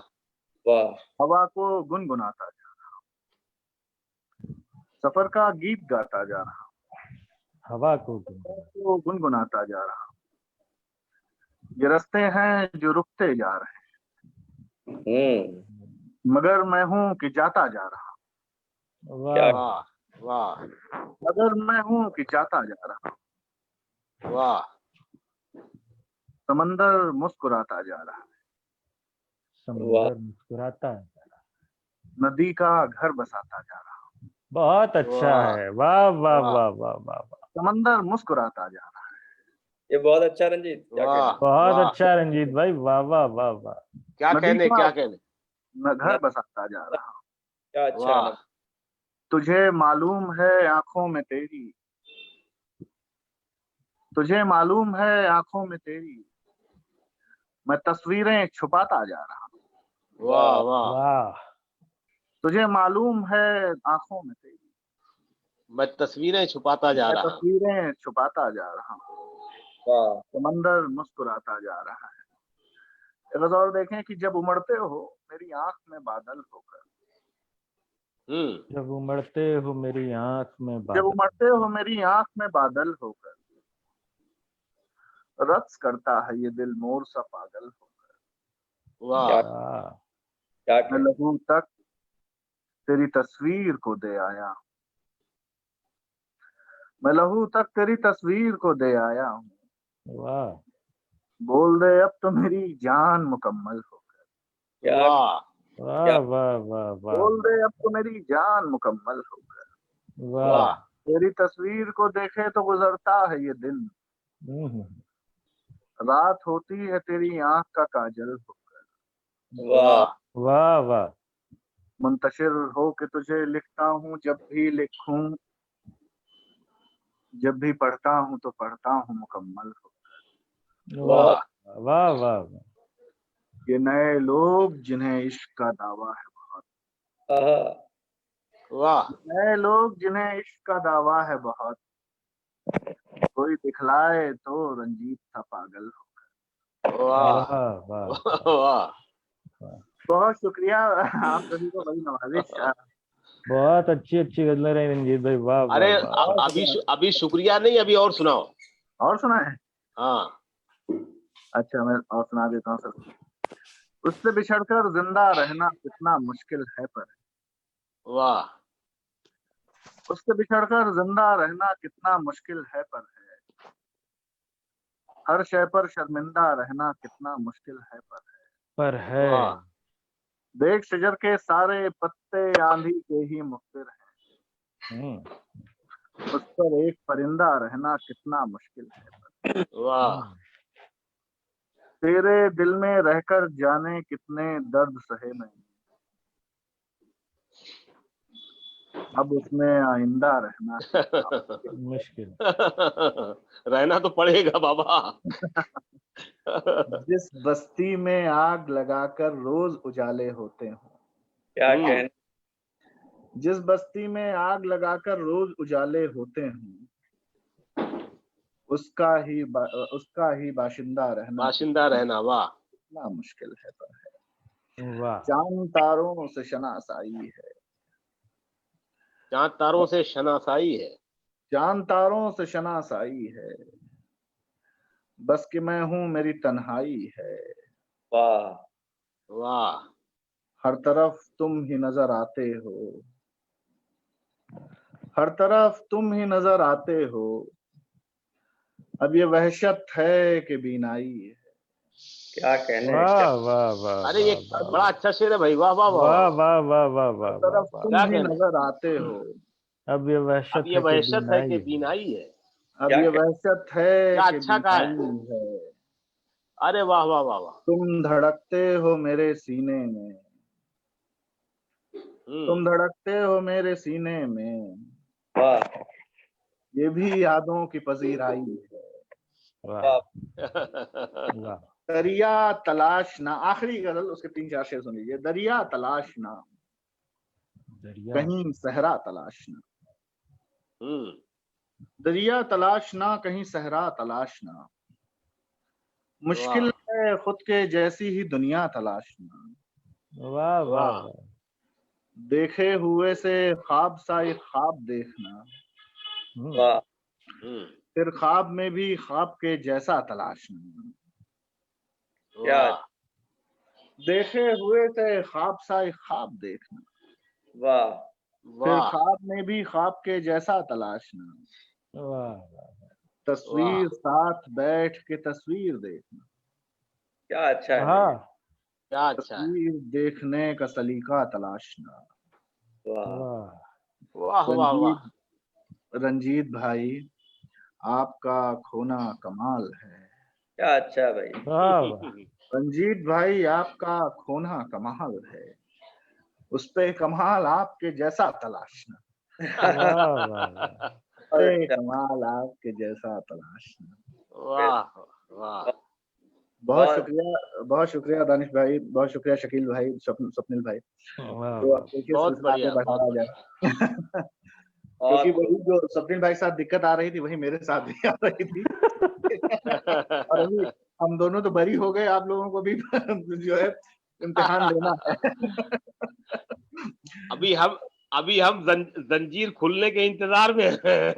वाह हवा को गुनगुनाता जा रहा हूँ। सफर का गीत गाता जा रहा हूँ, हवा को हवा को गुनगुनाता जा रहा हूँ। ये रास्ते हैं जो रुकते जा रहे हैं, मगर मैं हूँ कि जाता जा रहा हूँ। वाह वाह वाह मगर मैं हूँ कि जाता जा रहा हूँ। वाह समंदर मुस्कुराता जा रहा है, समुंदर मुस्कुराता है। नदी का घर बसाता जा रहा हूँ। बहुत अच्छा वाह है, वाह वाह वाह वाह वाह वाह वाह, समंदर मुस्कुराता जा रहा है, ये बहुत अच्छा रंजीत। क्या वाह कहने। बहुत वाह अच्छा रंजीत भाई, वाह वाह वाह वाह। क्या नदी कहने का क्या कहने। घर बसाता जा रहा हूँ। क्या अच्छा है वाह ना। तुझे मालूम है आंखों में तेरी, तुझे मालूम है आंखों में तेरी, मैं तस्वीरें छुपाता जा रहा हूँ। वाह वाह वाह तुझे मालूम है आंखों में तेरी, मैं तस्वीरें छुपाता जा मैं रहा हूँ। तस्वीरें छुपाता जा रहा हूँ। वाह समंदर मुस्कुराता जा रहा है, एक गज़ल देखें कि जब उमड़ते हो मेरी आंख में बादल होकर, जब उमड़ते हो मेरी आंख में जब बादल, उमड़ते हो मेरी आंख में बादल होकर, रक्स करता है ये दिल मोर सा पागल होकर। वाह क्या मैं लहू तक तेरी तस्वीर को दे आया, मैं लहू तक तेरी तस्वीर को दे आया हूँ, वाह बोल दे अब तो मेरी जान मुकम्मल होकर, क्या वाह वाह वाह वाह वाह बोल दे अब तो मेरी जान मुकम्मल होकर। वाह। तेरी तस्वीर को देखे तो गुजरता है ये दिन, हम्म, रात होती है तेरी आंख का काजल होकर। वाह वाह वाह मुंतशिर हो के तुझे लिखता हूँ, जब भी लिखूं जब भी पढ़ता हूँ तो पढ़ता हूँ मुकम्मल होकर। वाह वाह वाह वाह। ये नए लोग जिन्हें इश्क का दावा है बहुत, आहा, वाह नए लोग जिन्हें इश्क का दावा है बहुत, कोई दिखलाए तो रंजीत था पागल होकर। वाह वाह वाह वाह बहुत शुक्रिया आप सभी को, बड़ी नवाजिश। बहुत अच्छी अच्छी गजलें रही रंजीत भाई, वाह वाह अरे वाह। अभी शुक्रिया नहीं, अभी और सुनाओ। और सुना है? हाँ अच्छा मैं और सुना देता हूँ सर। उससे बिछड़कर जिंदा रहना कितना मुश्किल है पर, वाह उससे बिछड़कर जिंदा रहना कितना मुश्किल है पर है, हर शय पर शर्मिंदा रहना कितना मुश्किल है पर है। वाह देख शजर के सारे पत्ते आंधी के ही मुखबिर हैं, उस पर एक परिंदा रहना कितना मुश्किल है पर। वाह तेरे दिल में रहकर जाने कितने दर्द सहे मैंने, अब उसमें आइंदा रहना मुश्किल। रहना तो पड़ेगा बाबा। जिस बस्ती में आग लगाकर रोज उजाले होते हों, क्या कहने, जिस बस्ती में आग लगाकर रोज उजाले होते हों, उसका ही बाशिंदा रहना बाशिंदा रहना। वाह कितना मुश्किल है पर है। वाह चांद तारों से शनासाई है, चांद तारों से शनासाई है। चांद तारों से शनासाई है, बस कि मैं हूँ मेरी तन्हाई है। वाह वाह हर तरफ तुम ही नजर आते हो, हर तरफ तुम ही नजर आते हो, अब ये वहशत है कि बीनाई है। क्या कहने, वाह वाह वाह। अरे ये बड़ा अच्छा शेर है भाई। वाह वाह वाह वाह वाह वाह वाह हर वाह तरफ वाह। तुम क्या ही कहने? नजर आते हो, अब ये अब वहशत ये है कि वहशत है कि बीनाई है। बीनाई है। अब क्या ये कह- वहशत है क्या कि अच्छा कहा है। बीनाई है। अरे वाह वाह वाह वाह। तुम धड़कते हो मेरे सीने में, तुम धड़कते हो मेरे सीने में, वाह ये भी यादों की पजीराई है। वाह वाह वाह। दरिया तलाश ना, आखिरी गजल उसके 3-4 शेर सुन लीजिए। दरिया तलाश ना, दरिया कहीं सहरा तलाश ना, हम्म दरिया तलाश ना, कहीं सहरा तलाश ना, मुश्किल है खुद के जैसी ही दुनिया तलाशना। वाह वाह वाह। वाह। देखे हुए से ख्वाब सा एक ख्वाब देखना, वाह फिर ख्वाब में भी ख्वाब के जैसा तलाशना। क्या वाह देखे हुए से ख्वाब सा एक ख्वाब देखना, वाह फिर वाह ख्वाब में भी ख्वाब के जैसा तलाशना। वाह तस्वीर साथ बैठ के तस्वीर देखना, क्या अच्छा है, वाह क्या अच्छा है। तस्वीर देखने का सलीका तलाशना। वाह वाह वाह वाह वाह। रंजीत भाई आपका खोना कमाल है, क्या अच्छा है भाई, वाह वाह। रंजीत भाई आपका खोना कमाल है, उस पे कमाल आपके जैसा तलाशना। वाह वाह वाह। अरे कमाल आपके जैसा तलाशना। वाह वाह। बहुत शुक्रिया दानिश भाई, बहुत शुक्रिया शकील भाई, स्वप्निल भाई। वाह तो वाह। देखिए बहुत सिलसिला आगे बढ़िया बहुत बढ़ाया बढ़िया। जाए। और क्योंकि वही जो स्वप्निल भाई के साथ दिक्कत आ रही थी वही मेरे साथ भी आ रही थी। और अभी हम दोनों तो बरी हो गए, आप लोगों को भी जो है इम्तिहान देना है। अभी हम जंजीर खुलने के इंतजार में हैं।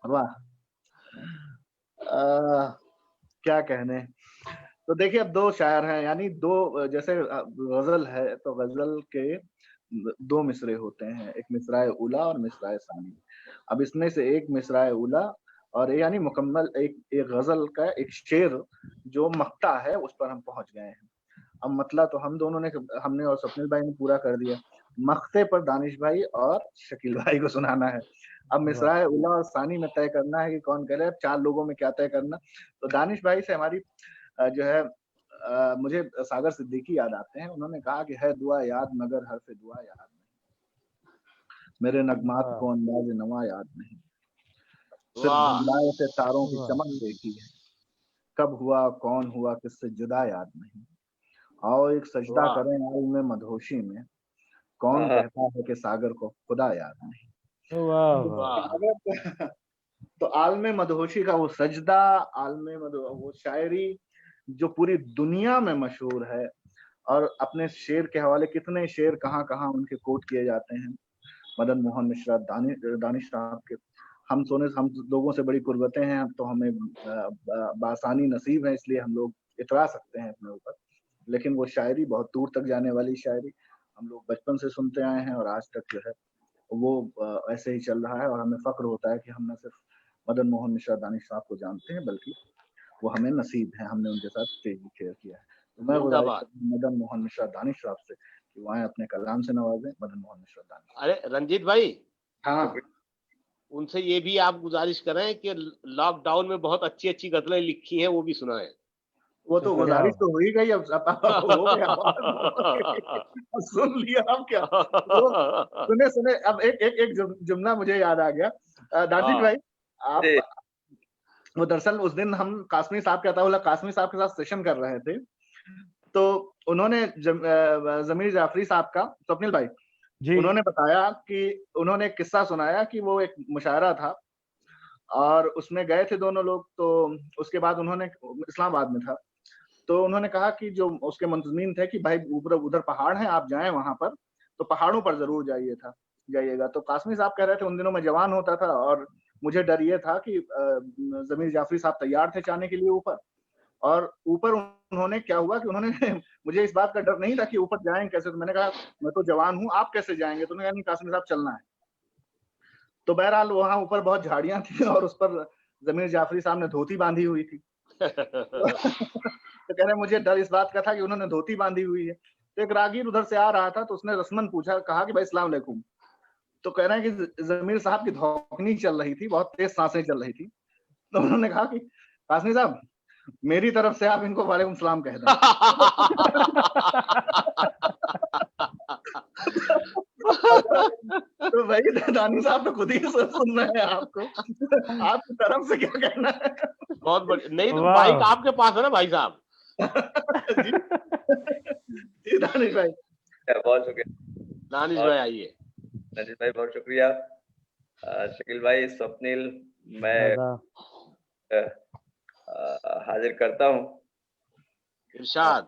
वाह, क्या कहने। तो देखिए अब दो शायर हैं, यानी दो, जैसे गजल है तो गजल के दो मिसरे होते हैं, एक मिसराए उला और मिसराए सानी। अब इसमें से एक मिसराए उला और यानी मुकम्मल एक गजल का एक शेर जो मक्ता है उस पर हम पहुंच गए हैं। अब मतला तो हमने और स्वप्निल भाई ने पूरा कर दिया, मक्ते पर दानिश भाई और शकील भाई को सुनाना है। अब मिसराए उला और सानी में तय करना है कि कौन करे। अब 4 लोगों में क्या तय करना, तो दानिश भाई से हमारी जो है मुझे सागर सिद्दीकी याद आते हैं। उन्होंने कहा कि है दुआ याद मगर हर्फ दुआ याद नहीं, मेरे नगमात को अंदाज नवा याद नहीं, सिर्फ धुंधलाए से तारों की चमक देखी है, कब हुआ कौन हुआ किससे जुदा याद नहीं, आओ एक सजदा करें आलम मदहोशी में, कौन कहता है कि सागर को खुदा याद नहीं। तो आलम मदहोशी का वो सजदा, वो शायरी जो पूरी दुनिया में मशहूर है, और अपने शेर के हवाले कितने शेर कहाँ कहाँ उनके कोट किए जाते हैं। मदन मोहन मिश्रा, दानिश साहब के हम लोगों से बड़ी कुर्बतें हैं, तो हमें बासानी नसीब है, इसलिए हम लोग इतरा सकते हैं अपने ऊपर। लेकिन वो शायरी बहुत दूर तक जाने वाली शायरी हम लोग बचपन से सुनते आए हैं और आज तक जो है वो ऐसे ही चल रहा है। और हमें फक्र होता है कि हम न सिर्फ मदन मोहन मिश्रा दानिश साहब को जानते हैं, बल्कि वो हमें नसीब है, हमने उनके साथ स्टेज भी शेयर किया है। तो मैं गुजारिश मदन मोहन मिश्रा दानिश साहब से कि वो आए अपने कलाम से नवाजें। मदन मोहन मिश्रा दानिश। अरे रंजीत भाई, हाँ, उनसे ये भी आप गुजारिश करें कि लॉकडाउन में बहुत अच्छी अच्छी गजलें लिखी हैं, वो भी सुनाएं। वो तो गुजारिश तो हो ही गई, अब हो गया, सुन लिया। अब क्या सुने अब एक जुमला मुझे याद आ गया। दानिश भाई, आप वो दरअसल उस दिन हम कासमी साहब के अताउल्लाह कासमी साहब के साथ सेशन कर रहे थे, तो उन्होंने जमीर जाफरी साहब का, स्वप्निल भाई जी, उन्होंने बताया कि उन्होंने एक किस्सा सुनाया कि वो एक मुशायरा था और उसमें गए थे दोनों लोग। तो उसके बाद उन्होंने, इस्लामाबाद में था, तो उन्होंने कहा कि जो उसके मुंतजमीन थे कि भाई उधर पहाड़ हैं, आप जाएं वहां पर, तो पहाड़ों पर जरूर जाइएगा। तो कासमी साहब कह रहे थे उन दिनों में जवान होता था और मुझे डर ये था कि जमीर जाफरी साहब तैयार थे जाने के लिए ऊपर, और ऊपर उन्होंने क्या हुआ कि उन्होंने मुझे इस बात का डर नहीं था कि ऊपर जाएंगे कैसे। तो मैंने कहा मैं तो जवान हूँ, आप कैसे जाएंगे? तो उन्होंने कहा कासमी साहब चलना है। तो बहरहाल वहां ऊपर बहुत झाड़ियां थी और उस पर जमीर जाफरी साहब ने धोती बांधी हुई थी। तो कह रहे मुझे डर इस बात का था कि उन्होंने धोती बांधी हुई है। तो एक रागीर उधर से आ रहा था, तो उसने रस्मन पूछा, कहा कि भाई अस्सलाम वालेकुम। तो कह रहे हैं कि जमीर साहब की धौंकनी चल रही थी, बहुत तेज सांसें चल रही थी। तो उन्होंने कहा कि कासमी साहब, मेरी तरफ से आप इनको वालेकुम सलाम कह दें। तो भाई दानी साहब तो खुद ही सुन रहे हैं आपको, आपकी तरफ से क्या कहना है? बहुत बढ़िया। नहीं तो बाइक आपके पास है ना भाई साहब? जी दानिश भाई, बहुत शुक्रिया। दानिश भाई आइए। दानिश भाई बहुत शुक्रिया। शकील भाई, स्वप्निल, मैं हाजिर करता हूँ इरशाद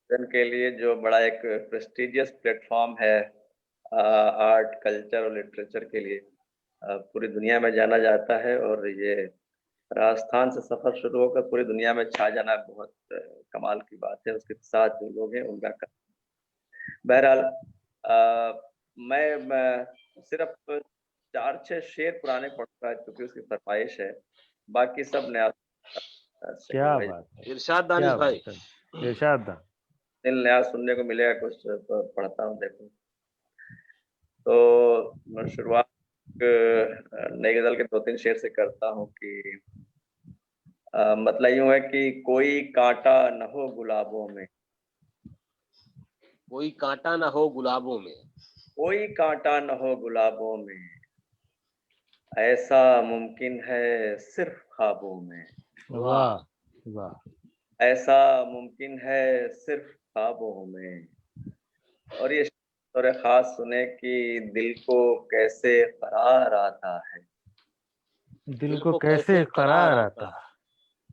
के लिए, जो बड़ा एक प्रेस्टिजियस प्लेटफॉर्म है आर्ट, कल्चर और लिटरेचर के लिए, पूरी दुनिया में जाना जाता है। और ये राजस्थान से सफर शुरू होकर पूरी दुनिया में छा जाना बहुत कमाल की बात है। उसके साथ जो लोग हैं उनका बहरहाल मैं सिर्फ 4-6 शेर पुराने पढ़ूंगा क्योंकि उसकी फरमाइश है, बाकी सब नया। क्या बात है, इरशाद दानिश भाई, इरशाद दिल नया सुनने को मिलेगा। कुछ पढ़ता हूँ, देखो। तो शुरुआत नई गजल के 2-3 शेर से करता हूँ कि मतलब यूं है कि कोई कांटा न हो गुलाबों में, कोई कांटा न हो गुलाबों में, कोई कांटा न हो गुलाबों में, ऐसा मुमकिन है सिर्फ ख्वाबों में। वाह वाह, ऐसा मुमकिन है सिर्फ ख्वाबों में। और ये और खास सुने कि दिल को कैसे करार आता है, दिल को कैसे करार आता,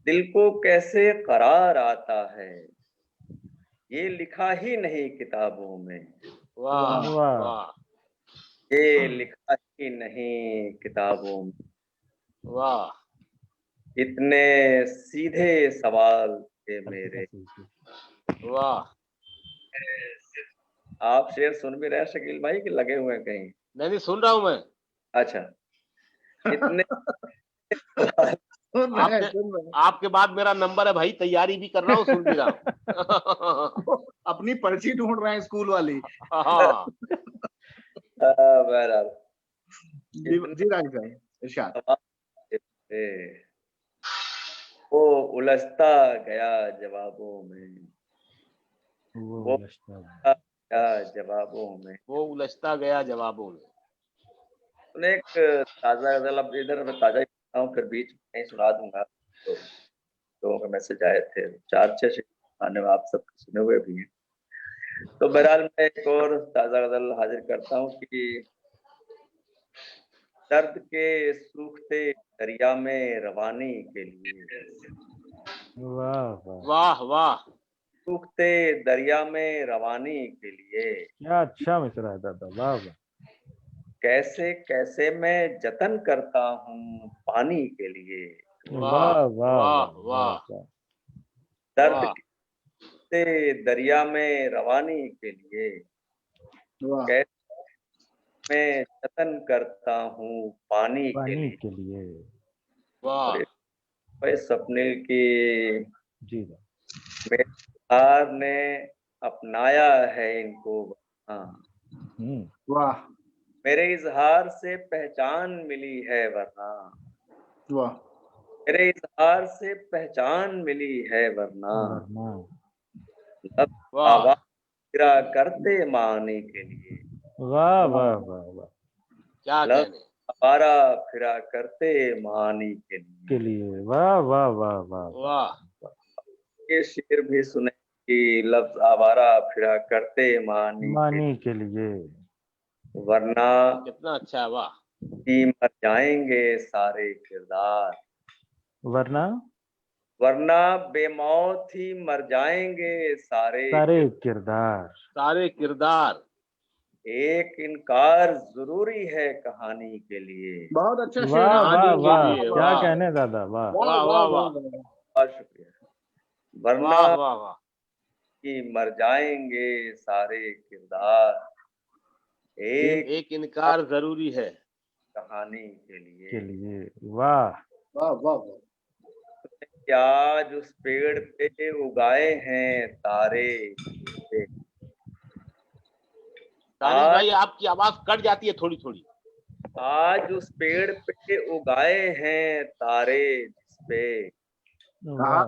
दिल को कैसे करार आता है, ये लिखा ही नहीं किताबों में, वाह वाह। वाह ये लिखा ही नहीं किताबों में। वाह इतने सीधे सवाल थे मेरे। वाह। आप शेर सुन भी रहे हैं शकील भाई कि लगे हुए हैं कहीं? नहीं सुन रहा हूं मैं। अच्छा, इतने आपके बाद मेरा नंबर है भाई, तैयारी भी कर रहा हूँ, सुन भी रहा हूँ। अपनी पर्ची ढूंढ रहे हैं स्कूल वाली। हाँ बहरहाल जी राज भाई इरशाद। थे, वो उलझता गया जवाबों में, वो गया जवाबों में। वो उलझता गया जवाबों में। तूने एक ताजा गजल, अब इधर मैं ताजा ही करता हूँ, फिर बीच में कहीं सुना दूंगा। तो लोगों के मैसेज आए थे, 4-6 शेर आने में आप सब सुने हुए भी हैं। तो बहरहाल मैं एक और ताजा गजल हाजिर करता हूँ कि दर्द के सूखते दरिया में रवानी के लिए, वाह वाह वाह वाह। सूखते दरिया में रवानी के लिए, क्या अच्छा मिसरा है दादा, वाह वाह। कैसे कैसे मैं जतन करता हूँ पानी के लिए, वाह वाह वाह वाह वाह। दर्द के दरिया में रवानी के लिए, कैसे मैं जतन करता हूँ पानी के पानी लिए। के लिए। वाह भाई स्वप्निल की जी मेरे यार ने अपनाया है इनको। हाँ, वाह मेरे इजहार से पहचान मिली है वरना, वाह मेरे इजहार से पहचान मिली है वरना, लब वाह आवाज गिरा करते मानी के लिए, वाह वाह वाह वाह क्या लब कहने। आवारा फिरा करते मानी के के लिए। लिए। वाह वाह वाह वाह वाह ये शेर भी सुने कि लफ्ज आवारा फिरा करते मानी के लिए। वरना कितना अच्छा है। वाह ही मर जाएंगे सारे किरदार, वरना वरना बेमौत ही मर जाएंगे सारे किरदार। सारे किरदार। एक इनकार जरूरी है कहानी के लिए। बहुत अच्छा शेर वाह है। वाह कहानी के वाह, लिए। क्या वाह कहने दादा, वाह। वाह वाह वाह बहुत शुक्रिया। वरना वाह वाह वाह। ही मर जाएंगे सारे किरदार, एक एक इनकार जरूरी है कहानी के के लिए। लिए। वाह वाह वाह क्या आज उस पेड़ पे उगाए हैं तारे, दानिश भाई आपकी आवाज कट जाती है थोड़ी थोड़ी। आज उस पेड़ पे उगाए हैं तारे जिसपे, वाह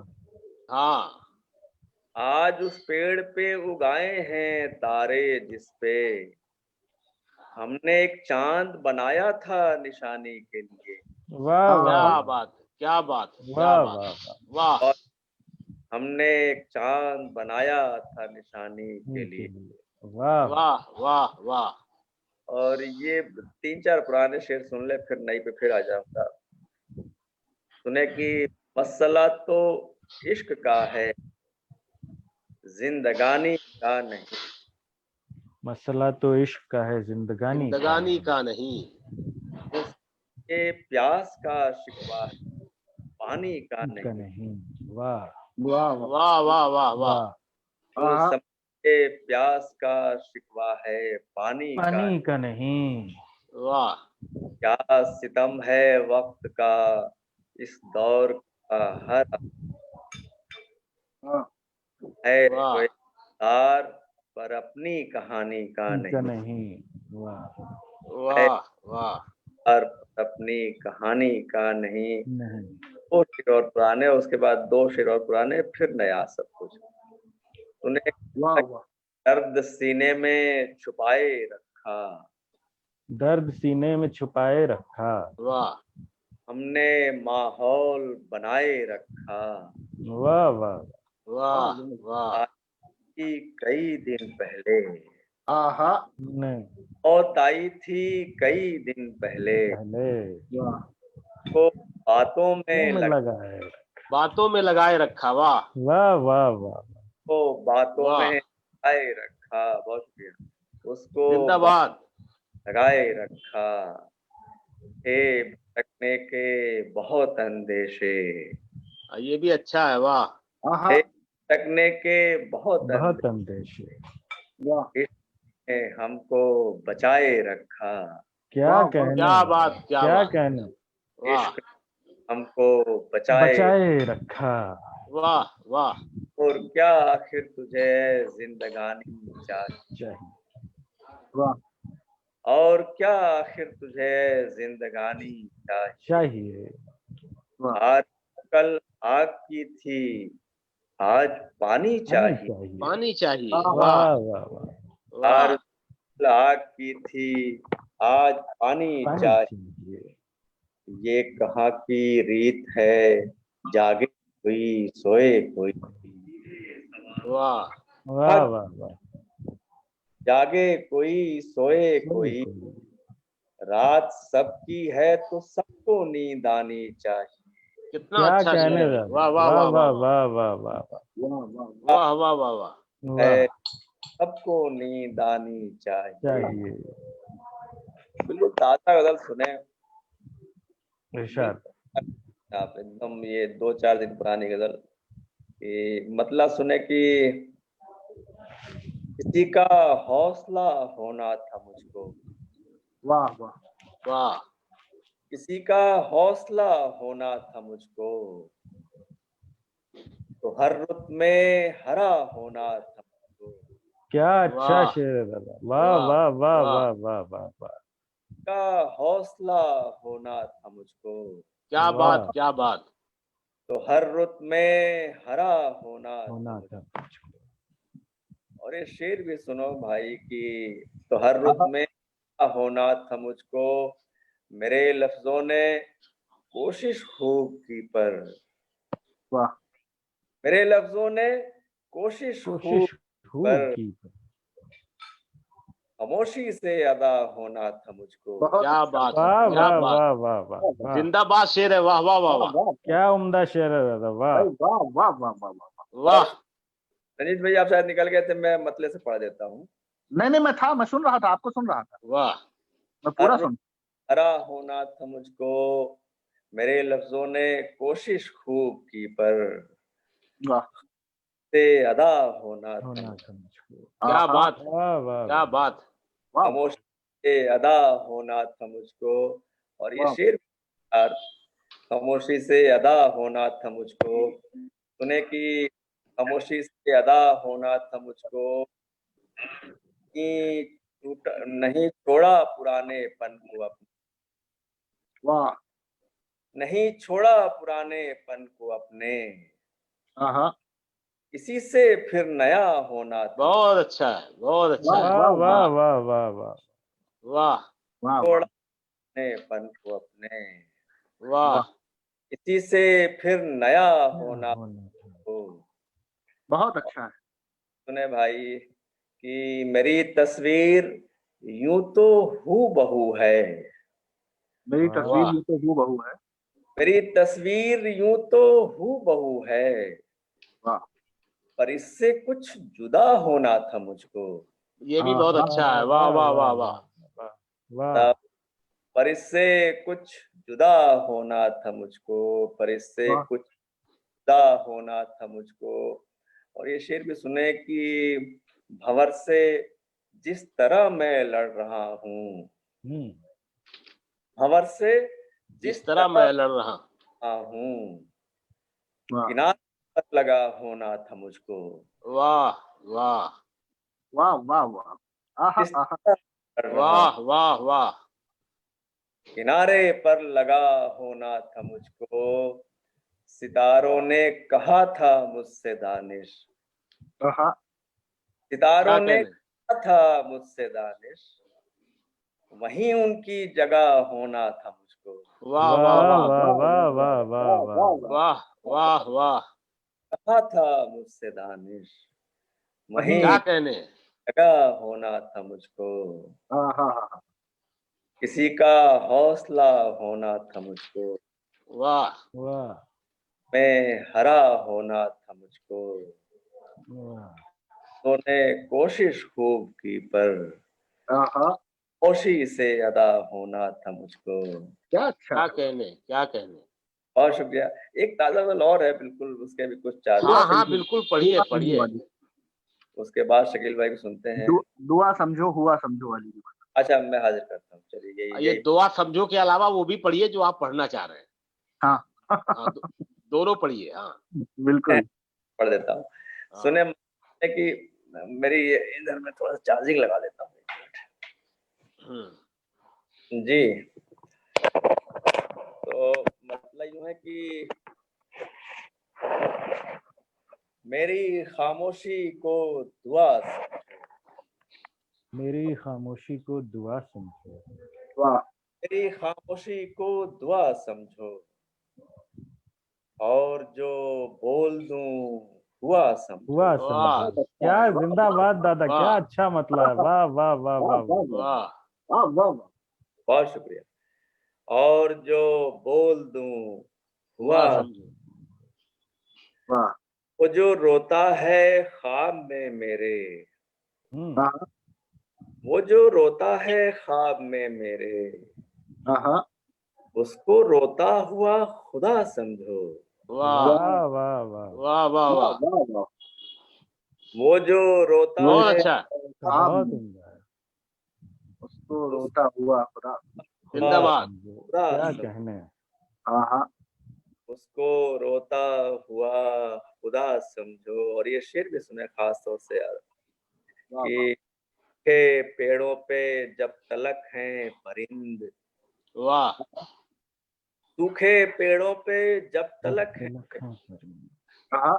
हाँ आज उस पेड़ पे उगाए हैं तारे जिसपे, हमने एक चांद बनाया था निशानी के लिए। वाह वाह क्या बात क्या बात क्या वाह बात। वाह वाह और हमने एक चांद बनाया था निशानी के लिए। वाह वाह वाह वाह। और ये 3-4 पुराने शेर सुन ले, फिर नई पे फिर आ जाऊंगा। सुने कि मसला तो इश्क का है, जिंदगानी का नहीं, मसला तो इश्क का है, जिंदगानी का नहीं। उसके प्यास का शिकवा है, पानी का नहीं। वाह वाह वाह वाह वाह वाह। जो समझे प्यास का शिकवा है पानी का नहीं। वाह क्या सितम है वक्त का इस दौर का, हर है वाह कोई तार पर अपनी कहानी का नहीं, वाह वाह वाह। तार पर अपनी कहानी का नहीं। 2 शेर और पुराने, उसके बाद 2 शेर और पुराने, फिर नया सब कुछ। तूने दर्द सीने में छुपाए रखा, दर्द सीने में छुपाए रखा। वाह हमने माहौल बनाए रखा, वाह वाह वाह वाह। आज की कई दिन पहले, आहा मौत आई थी कई दिन पहले, को बातों में लगा है। बातों में लगाए रखा। वाह वाह वाह वाह। को बातों वाह। में लगाए रखा, बहुत शुक्रिया, उसको जिंदाबाद। लगाए रखा, थे भटकने के बहुत अंदेशे, ये भी अच्छा है। वाह हाँ थे भटकने के बहुत बहुत अंदेशे। वाह ने हमको बचाए रखा, क्या वाह, कहने, क्या बात, क्या क्या बात। कहने, वाह इश्क हमको बचाए, बचाए रखा। वाह वाह। और क्या आखिर तुझे जिंदगानी चाहिए, चाहिए वाह और क्या आखिर तुझे जिंदगानी चाहिए, चाहिए। वाह आज कल आग की थी, आज पानी आनी चाहिए, चाहिए। पानी चाहिए। वाह, वाह वाह वाह वाह। वाह। आज कल आग की थी, आज पानी पानी चाहिए, चाहिए। ये कहाँ की रीत है, जागे कोई सोए कोई, वाह वाह वाह वाह। जागे कोई सोए कोई, रात सबकी है तो सबको नींद आनी चाहिए, कितना क्या अच्छा शेर कहने है। वाले। वाह वाह वाह वाह वाह वाह वाह वाह वाह वाह वाह वाह वाह वाह। वाह। है सबको नींद आनी चाहिए। चाहिए। बिल्कुल ताजा गजल सुने इरशाद। आप, एकदम ये 2-4 दिन पुरानी गजल, ये मतलब सुने कि किसी का हौसला होना था मुझको, वाह वाह वाह किसी का हौसला होना था मुझको, तो हर रुत में हरा होना था मुझको, क्या अच्छा वाह शेर है दादा। वाह वाह वाह वाह वाह। वाह वाह वाह वाह। का हौसला होना था मुझको, क्या वाह बात, क्या बात। तो हर रुत में हरा होना था होना मुझको। था। और ये शेर भी सुनो भाई कि तो हर रुत में हरा होना था मुझको, मेरे लफ्जों ने कोशिश खूब की पर, वाह मेरे लफ्जों ने कोशिश खूब कोशिश खूब पर, की। खामोशी से अदा होना था मुझको। बहुत क्या अच्छा बात, वाह क्या वाह बात। वाह वाह वाह वाह। जिंदाबाद शेर है। वाह वाह वाह वाह वाह वाह क्या उम्दा शेर है दादा। वाह भाई वाह वाह वाह वाह वाह वाह। रंजीत भाई आप शायद निकल गए थे, मैं मतले से पढ़ देता हूँ। नहीं नहीं, मैं सुन रहा था, आपको सुन रहा था, वाह मैं हर पूरा रुत सुन। हरा होना था मुझको, मेरे लफ्जों ने कोशिश खूब की पर, वाह से अदा होना था होना मुझको। था मुझको। क्या आहा, बात, वाह वाह क्या वाह। बात। वाह खामोशी से अदा होना था मुझको। और ये वाह शेर यार, खामोशी से अदा होना था मुझको, सुने कि खामोशी से अदा होना था मुझको, कि टूटा नहीं छोड़ा पुराने पन को अपने, वाह नहीं छोड़ा पुराने पन को अपने, आहा, इसी से फिर नया होना था, बहुत अच्छा है, बहुत अच्छा वाह है। वाह वाह वाह वाह वाह वाह वाह। वाह वाह वाह छोड़ा अपने पन को अपने, वाह। इसी से फिर नया होना होना था। हो। बहुत अच्छा है। सुने भाई कि मेरी तस्वीर यूं तो हूबहू है, मेरी वाह तस्वीर वाह ये तो हूबहू है। मेरी तस्वीर यूं तो हूबहू है, वाह पर इससे कुछ जुदा होना था मुझको, ये भी बहुत आहा, अच्छा है। वाह वाह वाह वाह। वाह वाह। पर इससे कुछ जुदा होना था मुझको, पर इससे वाह कुछ जुदा होना था मुझको। और ये शेर भी सुने कि भंवर से जिस तरह मैं लड़ रहा हूँ, हम्म। भंवर से जिस जिस तरह तरह मैं लड़ रहा। हूँ, वाह किनारे पर लगा होना था मुझको, वाह वाह वाह वाह वाह आहा जिस आहा, तरह लड़ रहा, वाह वाह वाह। किनारे पर लगा होना था मुझको, सितारों ने कहा था मुझसे दानिश, आहा, सितारों क्या ने कहने। कहा था मुझसे दानिश, वहीं उनकी जगह होना था मुझको, वाह वाह वाह वाह वाह वाह वाह वाह वाह। वाह वाह वाह। कहा था मुझसे दानिश, वहीं क्या कहने। जगह होना था मुझको, आहा, आहा, किसी का हौसला होना था मुझको, वाह वाह में हरा होना था मुझको, तूने कोशिश खूब की पर हाँ, खामोशी से अदा होना था मुझको। क्या अच्छा। क्या कहने, क्या कहने। बहुत शुक्रिया। एक ताजा गजल और है, बिल्कुल उसके भी कुछ चार हाँ शेर, हाँ बिल्कुल, पढ़िए दुआ समझो पढ़िए। वाली, उसके बाद शकील भाई को सुनते हैं। दुआ समझो हुआ समझो वाली भी बता। अच्छा, मैं हाजिर करता हूँ, चलिए ये यही दुआ समझो के अलावा वो भी पढ़िए जो आप पढ़ना चाह रहे हैं। हाँ हाँ, दोनों पढ़िए। हाँ बिल्कुल। पढ़ देता हूँ। हाँ। सुने कि मेरी इधर में थोड़ा चार्जिंग लगा देता हूँ। जी, तो मसला यूं है कि मेरी खामोशी को दुआ समझो, मेरी खामोशी को दुआ समझो, वाह, मेरी खामोशी को दुआ समझो, और जो बोल दूं हुआ समझो। हुआ वाह समझो। क्या जिंदाबाद दादा, क्या वाह अच्छा मतला है। वाह वाह वाह वाह वाह। वाह वाह वाह वाह, बहुत शुक्रिया। और जो बोल दूं हुआ, हुआ समझो। वाह, वो जो रोता है ख्वाब में मेरे, हाँ वो जो रोता है ख्वाब में मेरे, हाँ, उसको रोता हुआ खुदा समझो। वाह वाह वाह वाह। वाह वाह वाह वाह, वाह वाह, वो जो रोता बहुत है अच्छा, बहुत उम्दा है। उसको रोता हुआ खुदा। खुदा जिंदाबाद। खुदा क्या समझो। कहने। हाँ, उसको रोता हुआ खुदा समझो। और ये शेर भी सुने खास तौर से यार, वाह कि के पेड़ों पे जब तलक हैं परिंद, वाह सूखे पेड़ों पे जब तलक हैं, हाँ,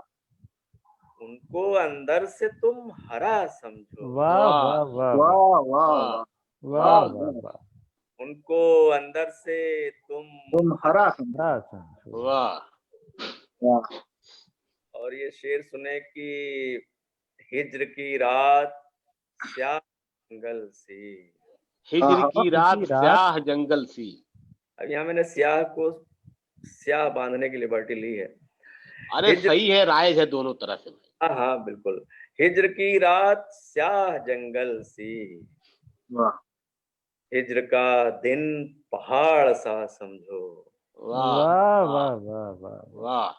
उनको अंदर से तुम हरा समझो। वाह वाह वाह वाह वाह वाह वाह वाह वाह वाह। उनको अंदर से तुम हरा समझो। हरा समझो। वाह वाह, और ये शेर सुने कि हिज्र की रात स्याह जंगल सी। हिजर हाँ, की रात की रात। स्याह जंगल सी। अब यहाँ मैंने स्याह को स्याह बांधने की लिबर्टी ली है। अरे हिज्र, सही है, राइज है दोनों तरह से भाई। हाँ हाँ बिल्कुल। हिज्र की रात स्याह जंगल सी, वाह हिज्र का दिन पहाड़ सा समझो। वाह वाह वाह वाह वाह वाह। वाह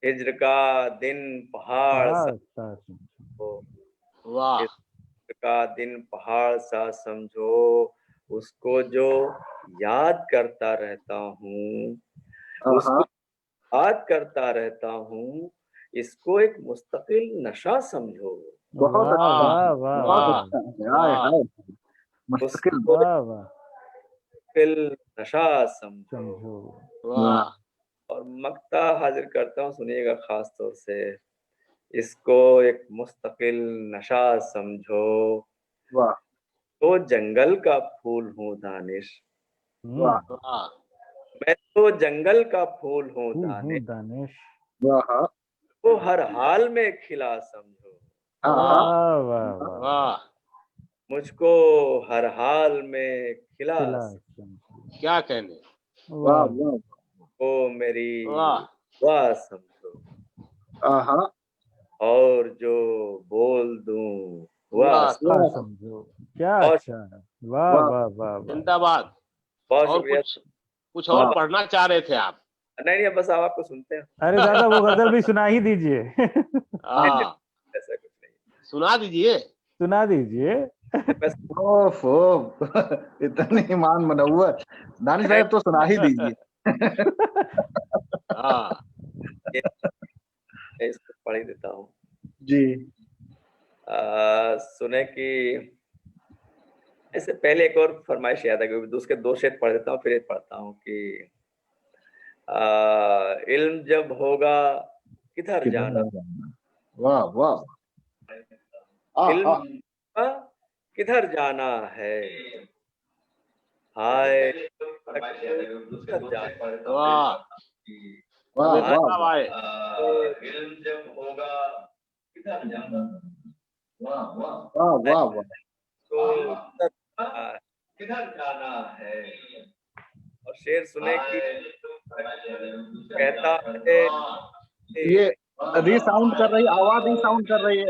हिज्र का दिन पहाड़ सा पहाड़ सा समझो। वाह हिज्र का दिन पहाड़ सा समझो, उसको जो याद करता रहता हूँ, उसको हाँ, याद करता रहता हूँ, इसको एक मुस्तकिल नशा समझो। बहुत वाह अच्छा, वाह वाह बहुत वाह अच्छा है। हाय वाह हाय, मुस्तकिल। उसको वाह वाह मुस्तकिल नशा समझो। समझो। वाह और मक्ता हाजिर करता हूँ, सुनिएगा खास तौर से, इसको एक मुस्तकिल नशा समझो, वाह तो जंगल का फूल हूँ दानिश, वाह वाह मैं तो जंगल का फूल हूँ फूल हूँ दानिश, दानिश। वाह, तो हर हाल में खिला समझो। हाँ वाह वाह वाह। वाह मुझको हर हाल में खिला खिला समझो। समझो। क्या कहने। वाह वाह वाह, को मेरी वाह दुआ समझो, हाँ, और जो बोल दूं हुआ वाह समझो। वाह समझो। क्या बहुत अच्छा है। वाह वाह, वाह वाह वाह। जिंदाबाद। बहुत और शुक्रिया। कुछ और वाह, पढ़ना चाह रहे थे आप। नहीं नहीं, बस आप आपको सुनते हैं। अरे दादा वो गजल भी सुना ही दीजिए। हाँ ऐसा कुछ नहीं सुना दीजिए। सुना दीजिए। है, बस ओफ ओफ, इतनी ईमान मनव्वत। दानिश भाई अब तो सुना ही दीजिए। हाँ मैं इसको पढ़ ही देता हूँ। जी, सुने कि इससे पहले एक और फरमाइश याद है, क्योंकि उसके दो शेर पढ़ देता हूँ, फिर एक पढ़ता हूँ कि इल्म जब होगा किधर जाना, वाह वाह, इल्म होगा किधर जाना है, हाय किधर जाना, वाह वाह हमें वाह, सब आए। इल्म जब होगा किधर जाना, वाह वाह, वाह वाह, तो किधर जाना है। और शेर सुने कि कहता है ये रीसाउंड कर रही, आवाज रीसाउंड कर रही है,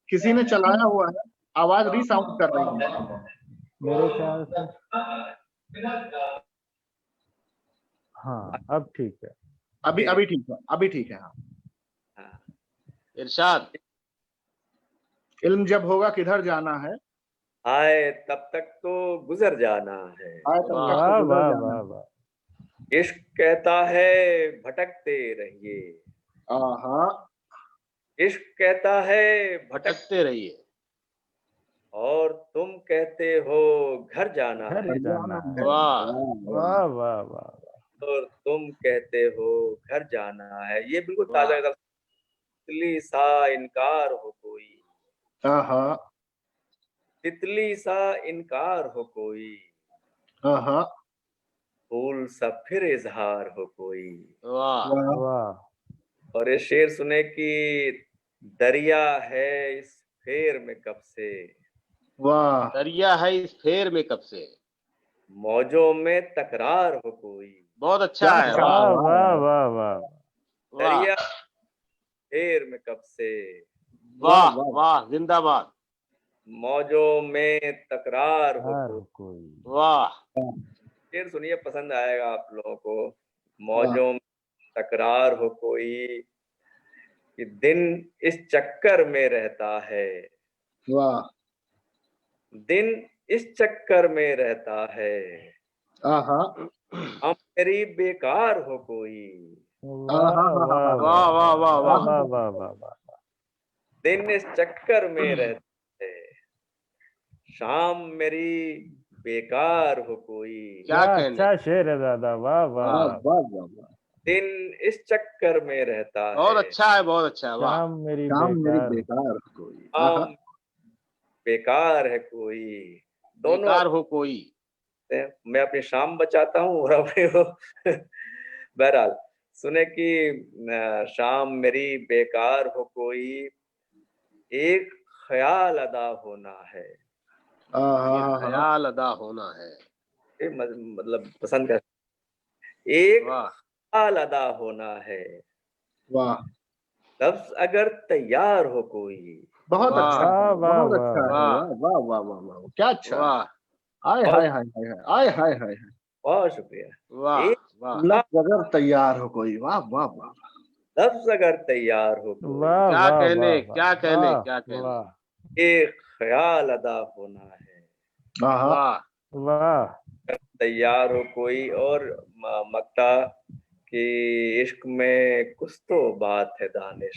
किसी ने चलाया हुआ है, आवाज रीसाउंड कर रही है मेरे ख्याल से। हाँ अब ठीक है, अभी ठीक है, अभी ठीक है। हाँ इरशाद, इल्म जब होगा किधर जाना है, आए तब तक तो गुजर जाना है। आए तब तक वाह तो गुजर वाह जाना वाह है। वाह। इश्क कहता है भटकते रहिए, आहा, इश्क कहता है भटक, भटकते रहिए, और तुम कहते हो घर जाना है, घर जाना है। वाह वाह वाह वाह। और तुम कहते हो घर जाना है। ये बिल्कुल वाह। ताजा तितली सा इनकार हो कोई, आहा, तितली सा इनकार हो कोई, आहा, फूल सा फिर इजहार हो कोई। वाह वाह, वाह। और ये शेर सुने कि दरिया है इस फेर में कब से, वाह, दरिया है इस फेर में कब से, मौजों में तकरार हो कोई। बहुत अच्छा है, क्या वाह वाह वाह वाह वाह। वाह दरिया फेर में कब से, वाह वाह, जिंदाबाद, मौजों में तकरार हो यार कोई। कोई। वाह शेर सुनिए, पसंद आएगा आप लोगों को। मौजों में तकरार हो कोई, कि दिन इस चक्कर में रहता है, वाह, दिन इस चक्कर में रहता है, आहा, हम मेरी बेकार हो कोई। वाह वाह वाह वाह वाह वाह वाह वाह वाह वाह। दिन इस चक्कर में रहता है, शाम मेरी बेकार हो कोई। क्या क्या कहने, अच्छा शेर है दादा, वाह वाह वाह, वाह। वाह, वाह, वाह। दिन इस चक्कर में रहता बहुत है, अच्छा है, बहुत अच्छा है, वाह, शाम मेरी शाम मेरी बेकार। बेकार कोई, आहा, शाम बेकार है कोई। दोनों बेकार हो कोई, मैं अपनी शाम बचाता हूँ और अपने वो बहरहाल सुने कि शाम मेरी बेकार हो कोई, एक ख्याल अदा होना है। आहा, एक ख्याल अदा होना है, ये मतलब पसंद कर, एक वाह ख्याल अदा होना है, वाह, लफ्ज अगर तैयार हो कोई। बहुत वाह, अच्छा है, वाह, बहुत वाह, अच्छा है, वाह। वाह वाह वाह वाह वाह, क्या अच्छा है। वाह आय हाय हाय हाय हाय, आय हाय हाय हाय, बहुत शुक्रिया। वाह एक वाह, लफ्ज अगर तैयार हो कोई, वाह वाह वाह, लफ्ज अगर तैयार हो कोई, वाह क्या वाह कहने, वाह क्या कहने, वाह, क्या कहने, वाह एक ख्याल अदा होना है, आहा, वाह वाह। तैयार हो कोई। और मक्ता कि इश्क में कुछ तो बात है दानिश,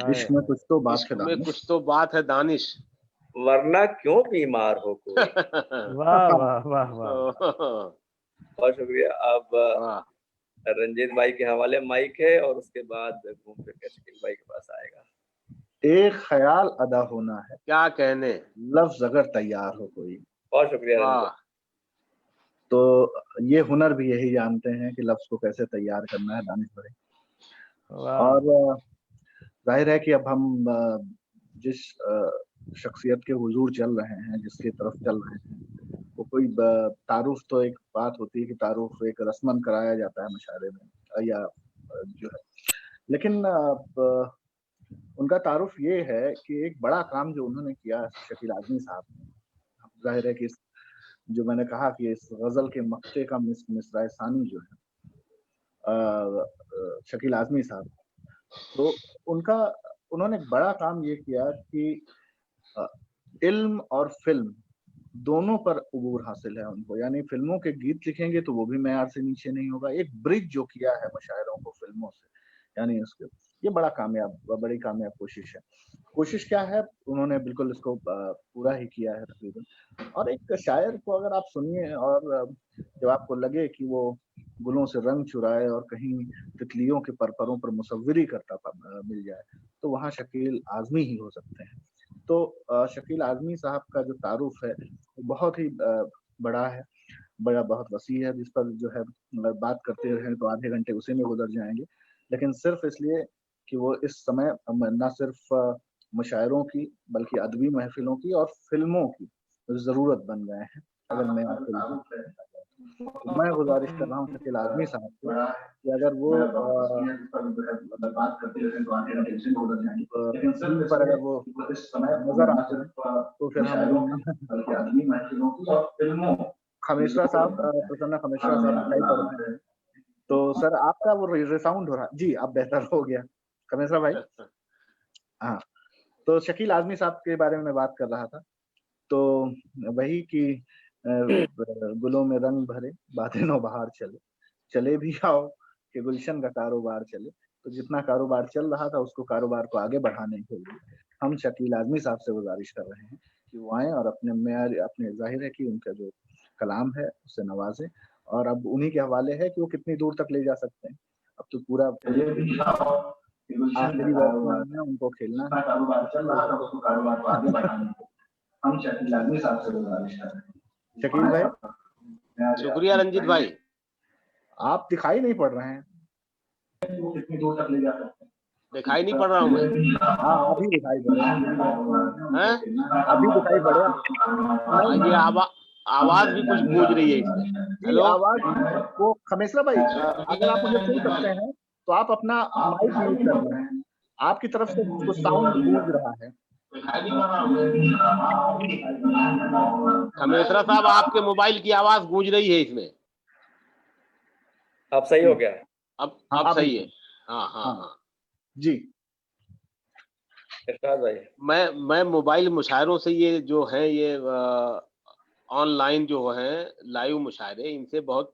इश्क में कुछ तो बात इश्क है में दानिश, कुछ तो बात है दानिश, वरना क्यों बीमार हो कोई। वाह वाह वाह वाह। बहुत शुक्रिया। अब वाह, रंजीत भाई के हवाले माइक है और उसके बाद घूम फिर के शकील भाई के पास आएगा। एक ख्याल अदा होना है, क्या कहने, लफ्ज अगर तैयार हो कोई। बहुत शुक्रिया रंजीत। वाह तो ये हुनर भी यही जानते हैं कि लफ्ज को कैसे तैयार करना है दानिश भाई। वाह और जाहिर है कि अब हम जिस शख्सियत के हुजूर चल रहे हैं, जिसकी तरफ चल रहे हैं, वो कोई तारुफ, तो एक बात होती है कि तारुफ एक रस्मन कराया जाता है मुशायरे में या जो है, लेकिन उनका तारुफ ये है कि एक बड़ा काम जो उन्होंने किया शकील आजमी साहब ने, जाहिर है कि जो मैंने कहा कि इस गजल के मक्ते का मिसरा सानी जो है शकील आजमी साहब, तो उन्होंने एक बड़ा काम ये किया कि इल्म और फिल्म दोनों पर उबूर हासिल है उनको, यानी फिल्मों के गीत लिखेंगे तो वो भी मेयार से नीचे नहीं होगा। एक ब्रिज जो किया है मुशायरों को फिल्मों से, यानी उसके, ये बड़ी कामयाब कोशिश है। कोशिश क्या है, उन्होंने बिल्कुल इसको पूरा ही किया है तकरीबन। और एक शायर को अगर आप सुनिए और जब आपको लगे कि वो गुलों से रंग चुराए और कहीं तितलियों के परपरों पर मुसव्विरी करता मिल जाए, तो वहाँ शकील आजमी ही हो सकते हैं। तो शकील आजमी साहब का जो तारुफ है बहुत ही बड़ा है, बहुत वसी है, जिस पर जो है बात करते रहे तो आधे घंटे उसी में गुजर जाएंगे। लेकिन सिर्फ इसलिए कि वो इस समय न सिर्फ मुशायरों की बल्कि अदबी महफिलों की और फिल्मों की जरूरत बन गए हैं। अगर मैं आपको मैं गुजारिश कर रहा हूँ शकील आजमी साहब को कि अगर वो स्क्रीन पर अगर वो नजर आते हैं तो फिर हम खमेश्रा साहब, प्रसन्ना खमेश्रा साहब दिखाई पड़ते हैं। तो सर आपका वो रिसाउंड हो रहा है जी, अब बेहतर हो गया खमेश्रा भाई। हाँ, तो शकील आजमी साहब के बारे में मैं बात कर रहा था। तो वही कि गुलों में रंग भरे बातें नो बहार चले, चले भी आओ कि गुलशन का कारोबार चले। तो जितना कारोबार चल रहा था उसको कारोबार को आगे बढ़ाने के लिए हम शकील आजमी साहब से गुजारिश कर रहे हैं कि वो आए और अपने जाहिर है कि उनका जो कलाम है उससे नवाजें। और अब उन्हीं के हवाले है कि वो कितनी दूर तक ले जा सकते हैं। अब तो पूरा आखिरी बैट्समैन है, उनको खेलना है। हम शकील आजमी साहब से गुजारिश कर रहे हैं। शकील भाई, शुक्रिया रंजीत भाई। आप दिखाई नहीं पड़ रहे हैं। कितनी दूर तक ले जा सकते हैं? दिखाई नहीं पड़ रहा हूँ मैं। हाँ, अभी दिखाई पड़ रहा है। अभी दिखाई पड़ रहा है। ये आवाज भी कुछ गूंज रही है इसमें। हेलो, आवाज वो खमेश्रा भाई, अगर आप मुझे सुन सकते हैं तो आप अपना माइक म्यूट कर लें। आपकी तरफ से कुछ साउंड गूंज रहा है। खमेश्रा साहब, आपके मोबाइल की आवाज गूंज रही है इसमें। अब सही हो गया? अब सही है। हाँ हाँ हाँ जी। इरशाद भाई, मैं मोबाइल मुशायरों से ये जो है ये ऑनलाइन जो है लाइव मुशायरे, इनसे बहुत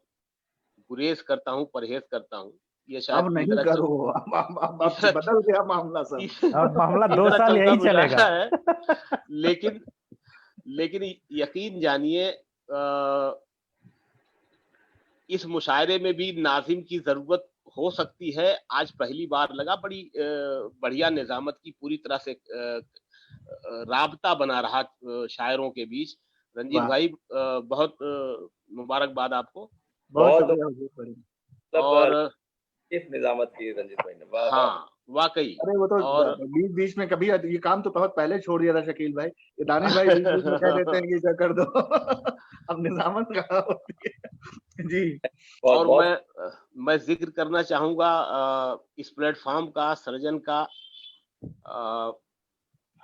गुरेज करता हूँ, परहेज करता हूँ। ये शायद अब नहीं करो, अब बदल गया मामला सर। अब मामला 2 साल यही चलेगा है। लेकिन यकीन जानिए, इस मुशायरे में भी नाज़िम की जरूरत हो सकती है। आज पहली बार लगा, बड़ी बढ़िया निजामत की पूरी तरह से राबता बना रहा शायरों के बीच। रंजीत भाई, बहुत मुबारकबाद आपको। बहुत और इस निजामत की रंजीत भाई ने। हाँ वाकई। अरे वो तो बीच में कभी ये काम तो बहुत पहले छोड़ दिया था शकील भाई। ये दानिश भाई बीच में कह देते हैं कि क्या कर दो। अब निजामत कहाँ होती है जी। और मैं जिक्र करना चाहूंगा इस प्लेटफॉर्म का, सृजन का।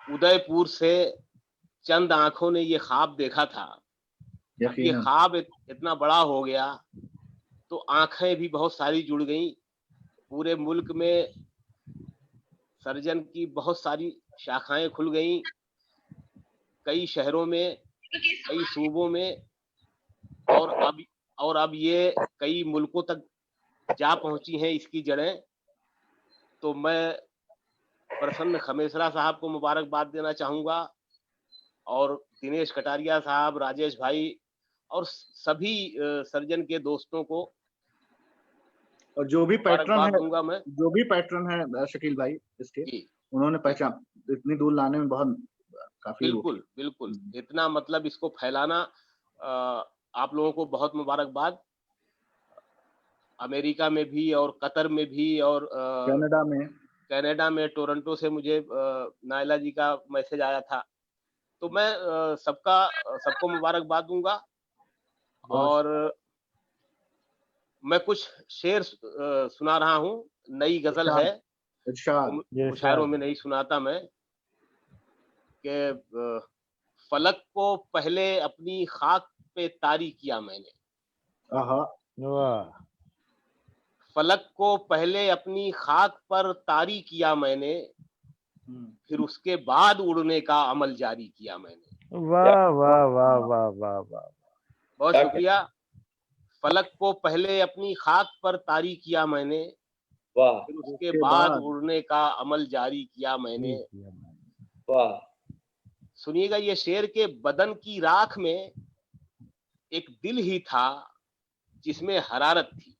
उदयपुर से चंद आंखों ने ये ख्वाब देखा था। ये ख्वाब इतना बड़ा हो गया तो आंखें भी बहुत सारी जुड़ गईं। पूरे मुल्क में सर्जन की बहुत सारी शाखाएं खुल गईं, कई शहरों में, कई सूबों में, और अब ये कई मुल्कों तक जा पहुंची हैं इसकी जड़ें। तो मैं प्रसन्न खमेसरा साहब को मुबारकबाद देना चाहूंगा, और दिनेश कटारिया साहब, राजेश भाई और सभी सर्जन के दोस्तों को, और जो भी पैटर्न है शकील भाई इसके, उन्होंने पहचान इतनी दूर लाने में बहुत काफी। बिल्कुल इतना मतलब इसको फैलाना, आप लोगों को बहुत मुबारकबाद। अमेरिका में भी और कतर में भी और कनाडा में टोरंटो से मुझे नायला जी का मैसेज आया था। तो मैं सबको मुबारकबाद दूंगा। और मैं कुछ शेर सुना रहा हूँ, नई गजल है, मुशायरों में नहीं सुनाता मैं। कि फलक को पहले अपनी खाक पे तारी किया मैंने, फलक को पहले अपनी खाक पर तारी किया मैंने, फिर उसके बाद उड़ने का अमल जारी किया मैंने। वाह वाह वाह वाह वाह वाह, बहुत शुक्रिया। फलक को पहले अपनी खाक पर तारी किया मैंने, फिर उसके बाद उड़ने का अमल जारी किया मैंने। वाह। सुनिएगा ये शेर के बदन की राख में एक दिल ही था जिसमें हरारत थी।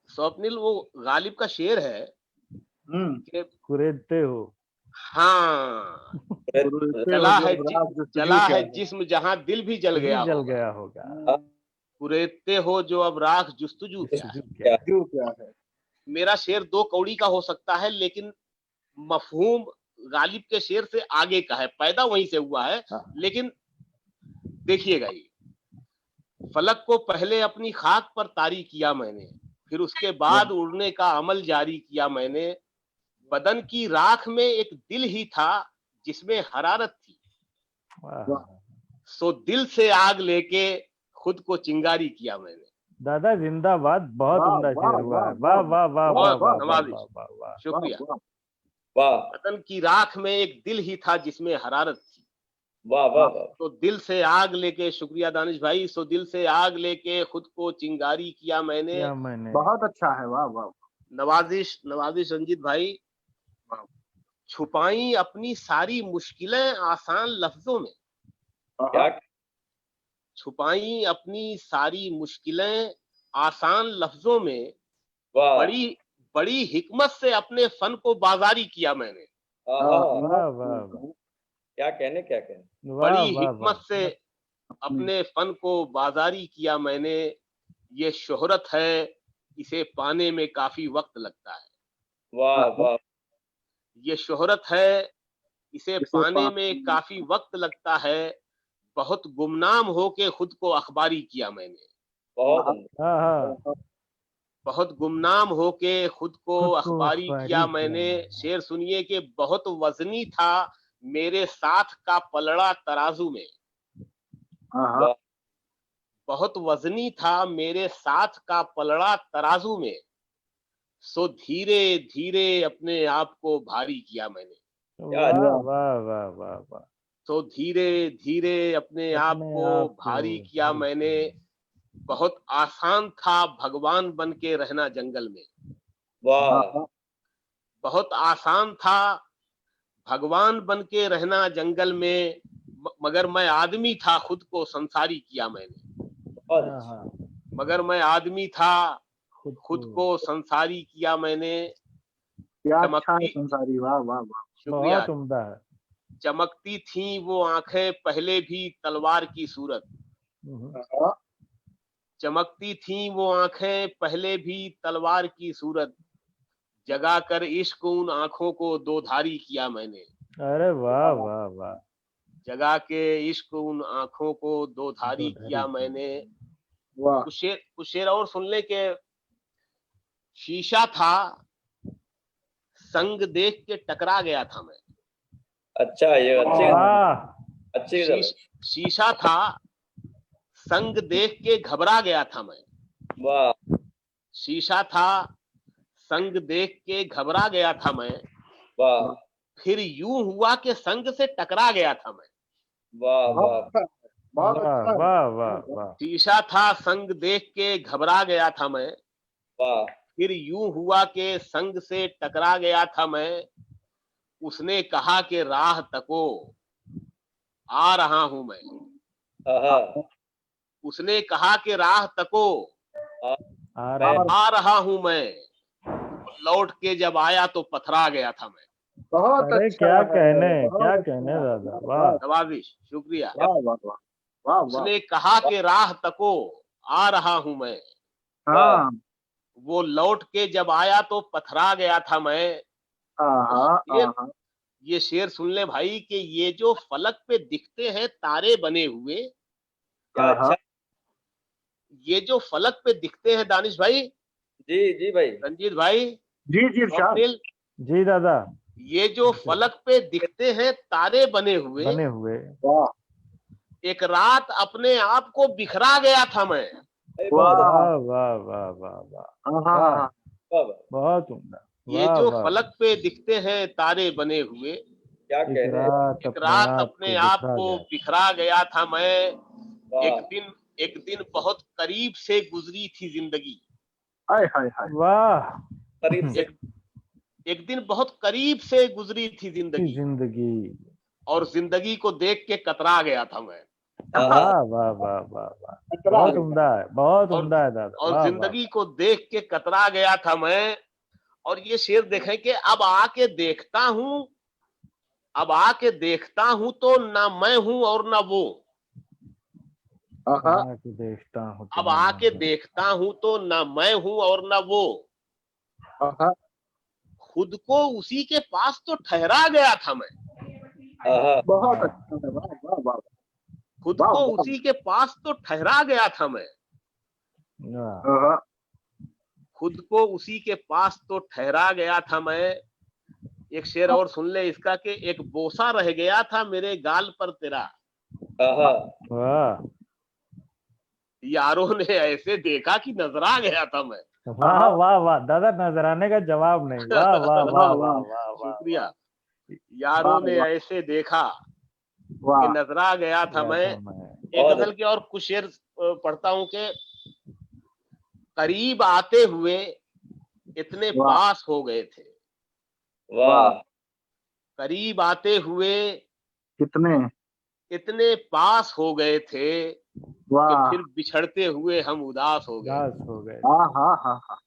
स्वप्निल, वो गालिब का शेर है कि कुरेदते हो। हाँ, चला है जिस्म जहां दिल भी जल गया होगा। कुरेदते हो जो अब राख जुस्तजू क्या है। मेरा शेर 2 कौड़ी का हो सकता है, लेकिन मफहूम गालिब के शेर से आगे का है, पैदा वहीं से हुआ है, लेकिन देखिएगा ये, फलक को पहले अपनी खाक पर तारी किया मैंने, फिर उसके बाद उड़ने का अमल जारी किया मैंने। बदन की राख में एक दिल ही था जिसमें हरारत थी, सो दिल से आग लेके खुद को चिंगारी किया मैंने। दादा जिंदाबाद, बहुत उम्दा शेर हुआ है। वाह वाह वाह वाह वाह वाह वाह वाह, शुक्रिया। वाह बदन की राख में एक दिल ही था जिसमें हरारत थी, वाह वाह वाह, तो दिल से आग लेके, शुक्रिया दानिश भाई, सो दिल से आग लेके खुद को चिंगारी किया मैंने। बहुत अच्छा है, वाह वाह। नवाजिश रंजीत भाई, छुपाई अपनी सारी मुश्किलें आसान लफ्जों में, क्या छुपाई अपनी सारी मुश्किलें आसान लफ्जों में, वाह बड़ी बड़ी हिकमत से अपने फन को बाजारी किया मैंने। वाह वाह, क्या कहने बड़ी हिकमत से अपने फन को बाजारी किया मैंने। ये शोहरत है, इसे पाने में काफी वक्त लगता है। वाह वाह, ये शोहरत है, इसे पाने में काफी वक्त लगता है। बहुत गुमनाम होके खुद को अखबारी किया मैंने। बहुत गुमनाम होके खुद को अखबारी किया मैंने। शेर सुनिए कि बहुत वजनी था मेरे साथ का पलड़ा तराजू में, बहुत वजनी था मेरे साथ का पलड़ा तराजू में, सो धीरे धीरे अपने आप को भारी किया मैंने। वाह वाह वाह वाह वाह, तो धीरे धीरे अपने आप को भारी किया मैंने। बहुत आसान था भगवान बन के रहना जंगल में, वाह बहुत आसान था भगवान बन के रहना जंगल में, मगर मैं आदमी था खुद को संसारी किया मैंने। मगर मैं आदमी था खुद को संसारी किया मैंने। संसारी, वाह वाह वाह, शुक्रिया। बहुत उम्दा है। चमकती थी वो आंखें पहले भी तलवार की सूरत, चमकती थी वो आंखें पहले भी तलवार की सूरत, जगा कर इश्क उन आंखों को दो धारी किया मैंने। अरे वाह वाह वाह, जगा के इश्क उन आंखों को दो धारी किया मैंने। कुछ शेर और सुन ले के, शीशा था संग देख के टकरा गया था मैं। अच्छा, ये अच्छी शीशा था संग देख के घबरा गया था मैं। वाह, शीशा था संग देख के घबरा गया था मैं। वाह, फिर यूं हुआ कि संग से टकरा गया था मैं। वाह वाह वाह वाह वाह वाह, शीशा था संग देख के घबरा गया था मैं। वाह, फिर यूं हुआ कि संग से टकरा गया था मैं। उसने कहा कि राह तको आ रहा हूं मैं। उसने कहा कि राह तको आ रहा हूं मैं। लौट के जब आया तो पथरा गया था मैं। बहुत अरे अच्छा, क्या कहने दादा, वाह। नवाजिश, शुक्रिया। वाह वाह वाह वाह। उसने कहा कि राह तको आ रहा हूं मैं। हाँ, वो लौट के जब आया तो पथरा गया था मैं। ये शेर सुन ले भाई कि ये जो फलक पे दिखते हैं तारे बने हुए, अच्छा, ये जो फलक पे दिखते हैं दानिश भाई, जी भाई, रंजीत भाई, जी जी दादा, ये जो फलक पे दिखते हैं तारे बने हुए, एक रात अपने आप को बिखरा गया था मैं। वाह वाह वाह वाह वाह, बहुत उम्दा। ये जो फलक पे दिखते हैं तारे बने हुए, क्या कहने, एक रात अपने आप को बिखरा गया था मैं। एक दिन बहुत करीब से गुजरी थी जिंदगी। वाह, एक दिन बहुत करीब से गुजरी थी जिंदगी, और जिंदगी को देख के कतरा गया था मैं। वाह वाह वाह वाह वाह, बहुत उम्दा है, बहुत उम्दा है दादा। और जिंदगी को देख के कतरा गया था मैं। और ये शेर देखें कि अब आके देखता हूं तो ना मैं हूं और ना वो। अब आके देखता हूं तो ना मैं हूं और ना वो। खुद को उसी के पास तो ठहरा गया था मैं। बहुत अच्छा, वाह वाह वाह। खुद को उसी के पास तो ठहरा गया था मैं, खुद को उसी के पास तो ठहरा गया था मैं। एक शेर और सुन ले इसका कि एक बोसा रह गया था मेरे गाल पर तेरा, वाह यारों ने ऐसे देखा कि नजरा गया था मैं। वाह वाह वाह दादा, नजराने का जवाब नहीं। वाह वाह वाह वाह वाह वाह, शुक्रिया। यारों ने ऐसे देखा कि नजरा गया था मैं। एक गजल के और कुछ शेर पढ़ता हूं कि करीब आते हुए इतने पास हो गए थे, वाह, करीब आते हुए कितने इतने पास हो गए थे कि फिर बिछड़ते हुए हम उदास हो गए। हाँ हाँ हाँ हाँ,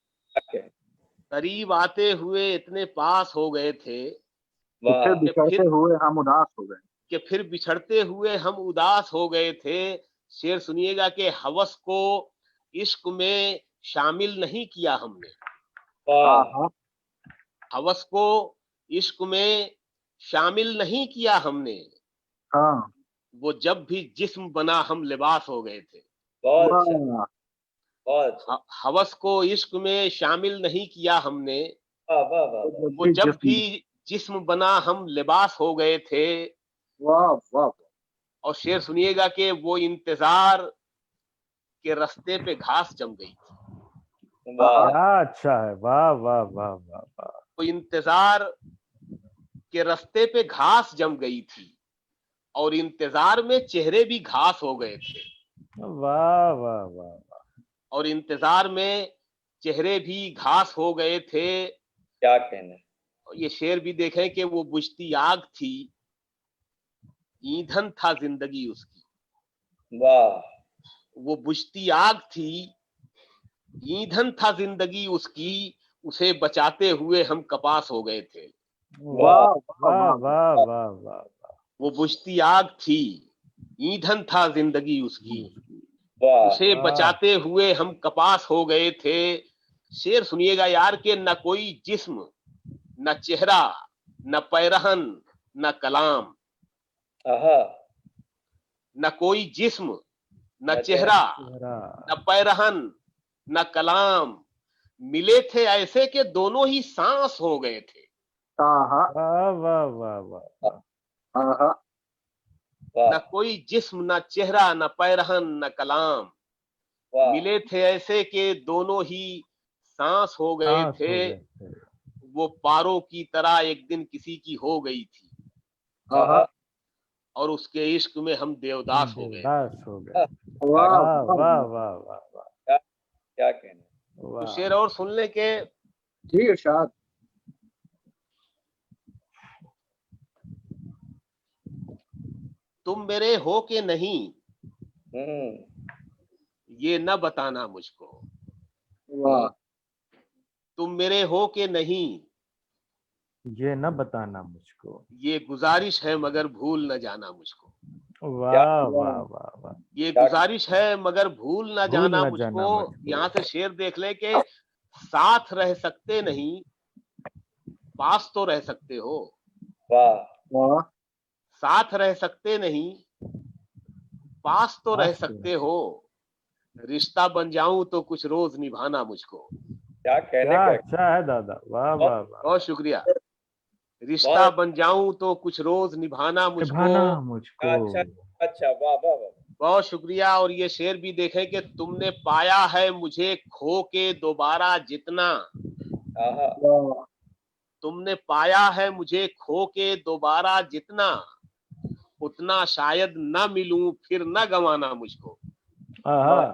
करीब आते हुए इतने पास हो गए थे फिर बिछड़ते हुए हम उदास हो गए, कि फिर बिछड़ते हुए हम उदास हो गए थे। शेर सुनिएगा कि हवस को इश्क में शामिल नहीं किया हमने, हवस को इश्क में शामिल नहीं किया हमने, हाँ वो जब भी जिस्म बना हम लिबास हो गए थे। हवस को इश्क में शामिल नहीं किया हमने, वो जब भी जिस्म बना हम लिबास हो गए थे। वाह वाह। और शेर सुनिएगा कि वो इंतजार के रास्ते पे घास जम गई थी। क्या अच्छा है, वाह वाह वाह वाह वाह। वो इंतजार के रास्ते पे घास जम गई थी और इंतजार में चेहरे भी घास हो गए थे। वाह वाह वाह। और इंतजार में चेहरे भी घास हो गए थे। क्या कहने। ये शेर भी देखें कि वो बुझती आग थी, ईंधन था जिंदगी उसकी। वाह। वो बुझती आग थी, ईंधन था जिंदगी उसकी, उसे बचाते हुए हम कपास हो गए थे। वाह वाह वाह वाह वाह। वो बुझती आग थी, ईंधन था जिंदगी उसकी, उसे बचाते हुए हम कपास हो गए थे। शेर सुनिएगा यार के न कोई जिस्म, न चेहरा, न पैरहन, न कलाम। न कोई जिस्म, न चेहरा, न पैरहन, न कलाम, मिले थे ऐसे के दोनों ही सांस हो गए थे। वाह वाह वाह वाह। न कोई जिस्म, न चेहरा, न पैरहन, न कलाम, मिले थे ऐसे के दोनों ही सांस हो गए थे। वो पारों की तरह एक दिन किसी की हो गई थी और उसके इश्क में हम देवदास हो गए। वाह वाह वाह वाह। क्या कहना। तो शेर और सुन ले के जी इरशाद। तुम मेरे हो के नहीं, ये न बताना मुझको। वाह। तुम मेरे हो के नहीं, ये न बताना मुझको। ये गुजारिश है मगर भूल न जाना मुझको। वाह वाह वाह वाह। ये गुजारिश है मगर भूल न जाना मुझको। यहाँ से शेर देख ले के साथ रह सकते नहीं, पास तो रह सकते हो। वाह वाह। साथ रह सकते नहीं, पास तो रह सकते हो। रिश्ता बन जाऊं तो कुछ रोज निभाना मुझको। क्या कहने का। अच्छा है दादा, वाह वाह वाह। बहुत शुक्रिया। रिश्ता बन जाऊं तो कुछ रोज निभाना मुझको। अच्छा वाह वाह वाह। बहुत शुक्रिया। और ये शेर भी देखें कि तुमने पाया है मुझे खो के दोबारा जितना, तुमने पाया है मुझे खो के दोबारा जितना, उतना शायद न मिलूं फिर न गंवाना मुझको। वाह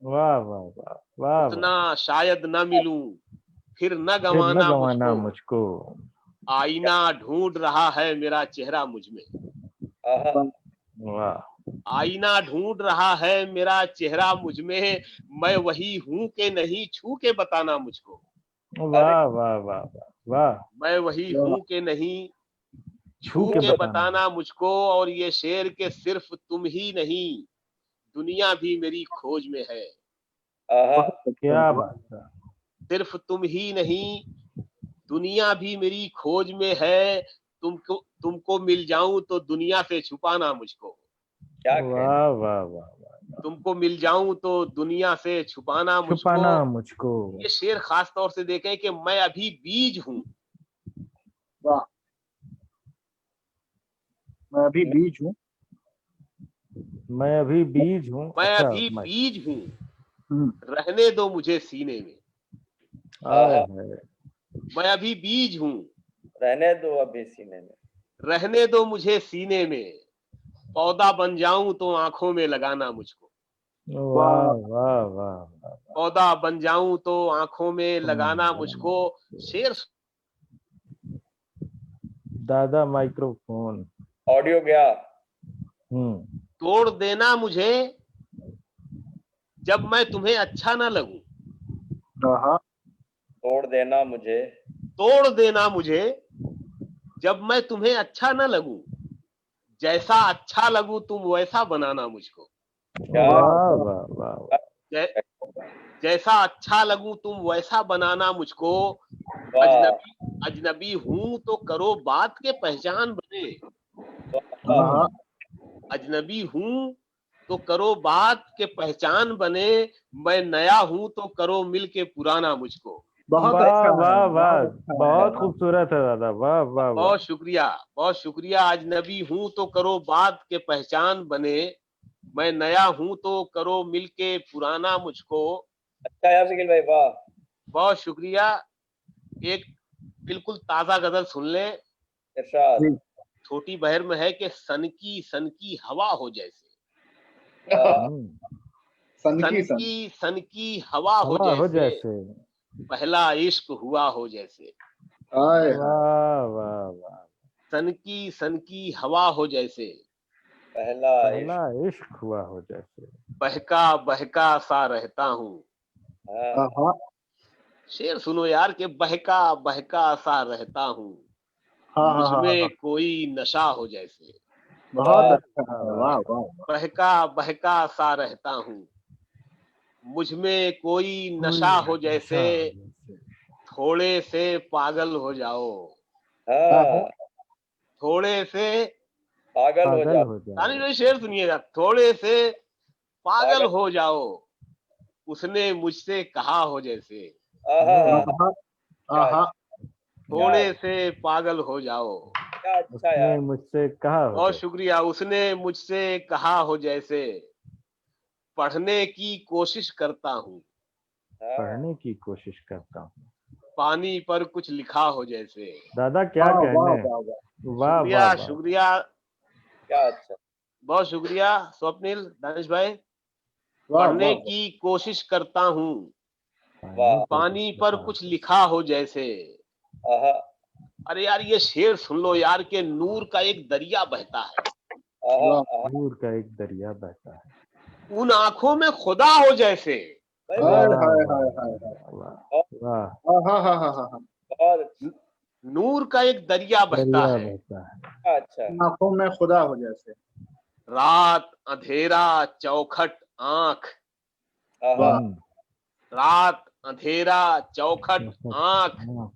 वाह वाह वाह। उतना शायद न मिलूं फिर न गंवाना मुझको। आईना ढूंढ रहा है मेरा चेहरा मुझ में। वाह। आईना ढूंढ रहा है मेरा चेहरा मुझ में, मैं वही हूं के नहीं छू के बताना मुझको। वाह वाह वाह वाह। मैं वही हूं के नहीं छू के बताना मुझको। और ये शेर के सिर्फ तुम ही नहीं, दुनिया भी मेरी खोज में है। क्या बात है। सिर्फ तुम ही नहीं, दुनिया भी मेरी खोज में है। तुमको मिल जाऊं तो दुनिया से छुपाना मुझको। क्या वाह वाह वाह, तुमको मिल जाऊं तो दुनिया से छुपाना छुपाना मुझको। मुझको। ये शेर खास तौर से देखें कि मैं अभी बीज हूँ। वाह, मैं अभी बीज हूँ। मैं अभी बीज हूँ। मैं अच्छा, अभी बीज हूँ, हम्म, रहने दो मुझे सीने में। आए है। मैं अभी बीज हूँ, रहने दो अभी सीने में। रहने दो मुझे सीने में। पौधा बन जाऊं तो आंखों में लगाना मुझको। वाह वाह वाह। पौधा बन जाऊं तो आंखों में लगाना मुझको। शेर दादा माइक्रोफोन। ऑडियो गया। तोड़ देना मुझे जब मैं तुम्हें अच्छा ना लगूं। हाँ, तोड़ देना मुझे, तोड़ देना मुझे जब मैं तुम्हें अच्छा ना लगूं। जैसा अच्छा लगूं तुम वैसा बनाना मुझको। क्या वाह वाह वाह। जै, जैसा अच्छा लगूं तुम वैसा बनाना मुझको। वाह अजनबी अजनबी हूं तो करो बात के पहचान बने। हाँ, अजनबी हूं तो करो बात के पहचान बने। मैं नया हूं तो करो मिल के पुराना मुझको। बहुत वाह अच्छा है, वाह वाह, बहुत अच्छा है। बहुत खूबसूरत है दादा, वाह वाह वाह। बहुत शुक्रिया, बहुत शुक्रिया। अजनबी हूं तो करो बात के पहचान बने। मैं नया हूं तो करो मिल के पुराना मुझको। अच्छा है शकील भाई, वाह। बहुत शुक्रिया। एक बिल्कुल ताजा गजल सुन ले। इरशाद। जी। छोटी बहर में है कि सनकी हवा हो जैसे। सनकी सन। सनकी हवा हो हवा हो जैसे। जैसे। पहला इश्क हुआ हो जैसे। हाय हाय। वाह वाह वाह। सनकी हवा हो जैसे। पहला पहला इश्क। इश्क हुआ हो जैसे। बहका बहका सा रहता हूँ। हाँ, हाँ, शेर सुनो यार के बहका बहका सा रहता हूँ। हाँ, मुझ हाँ, में हाँ, कोई नशा हो जैसे। बहुत वाह, अच्छा है, वाह वाह वाह। बहका बहका सा रहता हूँ। मुझ में कोई कोई नशा हो जैसे। नशा हो जैसे। थोड़े से पागल हो जाओ। हाँ, थोड़े से पागल हो पागल जाओ। हो तानी जाओ। भाई शेर सुनिएगा। थोड़े से पागल पागल। हो जाओ। उसने मुझसे कहा हो जैसे। आहा, हाँ, क्या हाँ, थोड़े से पागल हो जाओ। क्या अच्छा उसने यार। मुझसे कहा हो बहुत जैसे। शुक्रिया। उसने मुझसे कहा हो जैसे। पढ़ने की कोशिश करता हूँ। हाँ, पढ़ने की कोशिश करता हूँ। पानी पर कुछ लिखा हो जैसे। दादा क्या वाह वाह कहने। वाह वाह। वाह वाह शुक्रिया वाह। शुक्रिया। क्या अच्छा। बहुत शुक्रिया स्वप्निल दानिश भाई। वाह पढ़ने वाह। की कोशिश करता हूँ। वाह। पानी पर कुछ लिखा हो जैसे। आहा, अरे यार ये शेर सुन लो यार के नूर का एक दरिया बहता है। आहा, वाह। आहा। दूर का एक दरिया बहता है। उन आंखों में खुदा हो जैसे। भाई हाय वाह, हाय वाह हाय वाह हाय। वाह वाह। हाँ, हाँ, हाँ, हाँ, हाँ। बहुत अच्छा। नूर का एक दरिया बहता दरिया है। बहता है। क्या अच्छा। आंखों में खुदा हो जैसे। रात अंधेरा चौखट आंख। आहा, रात अंधेरा चौखट आंख। हाँ।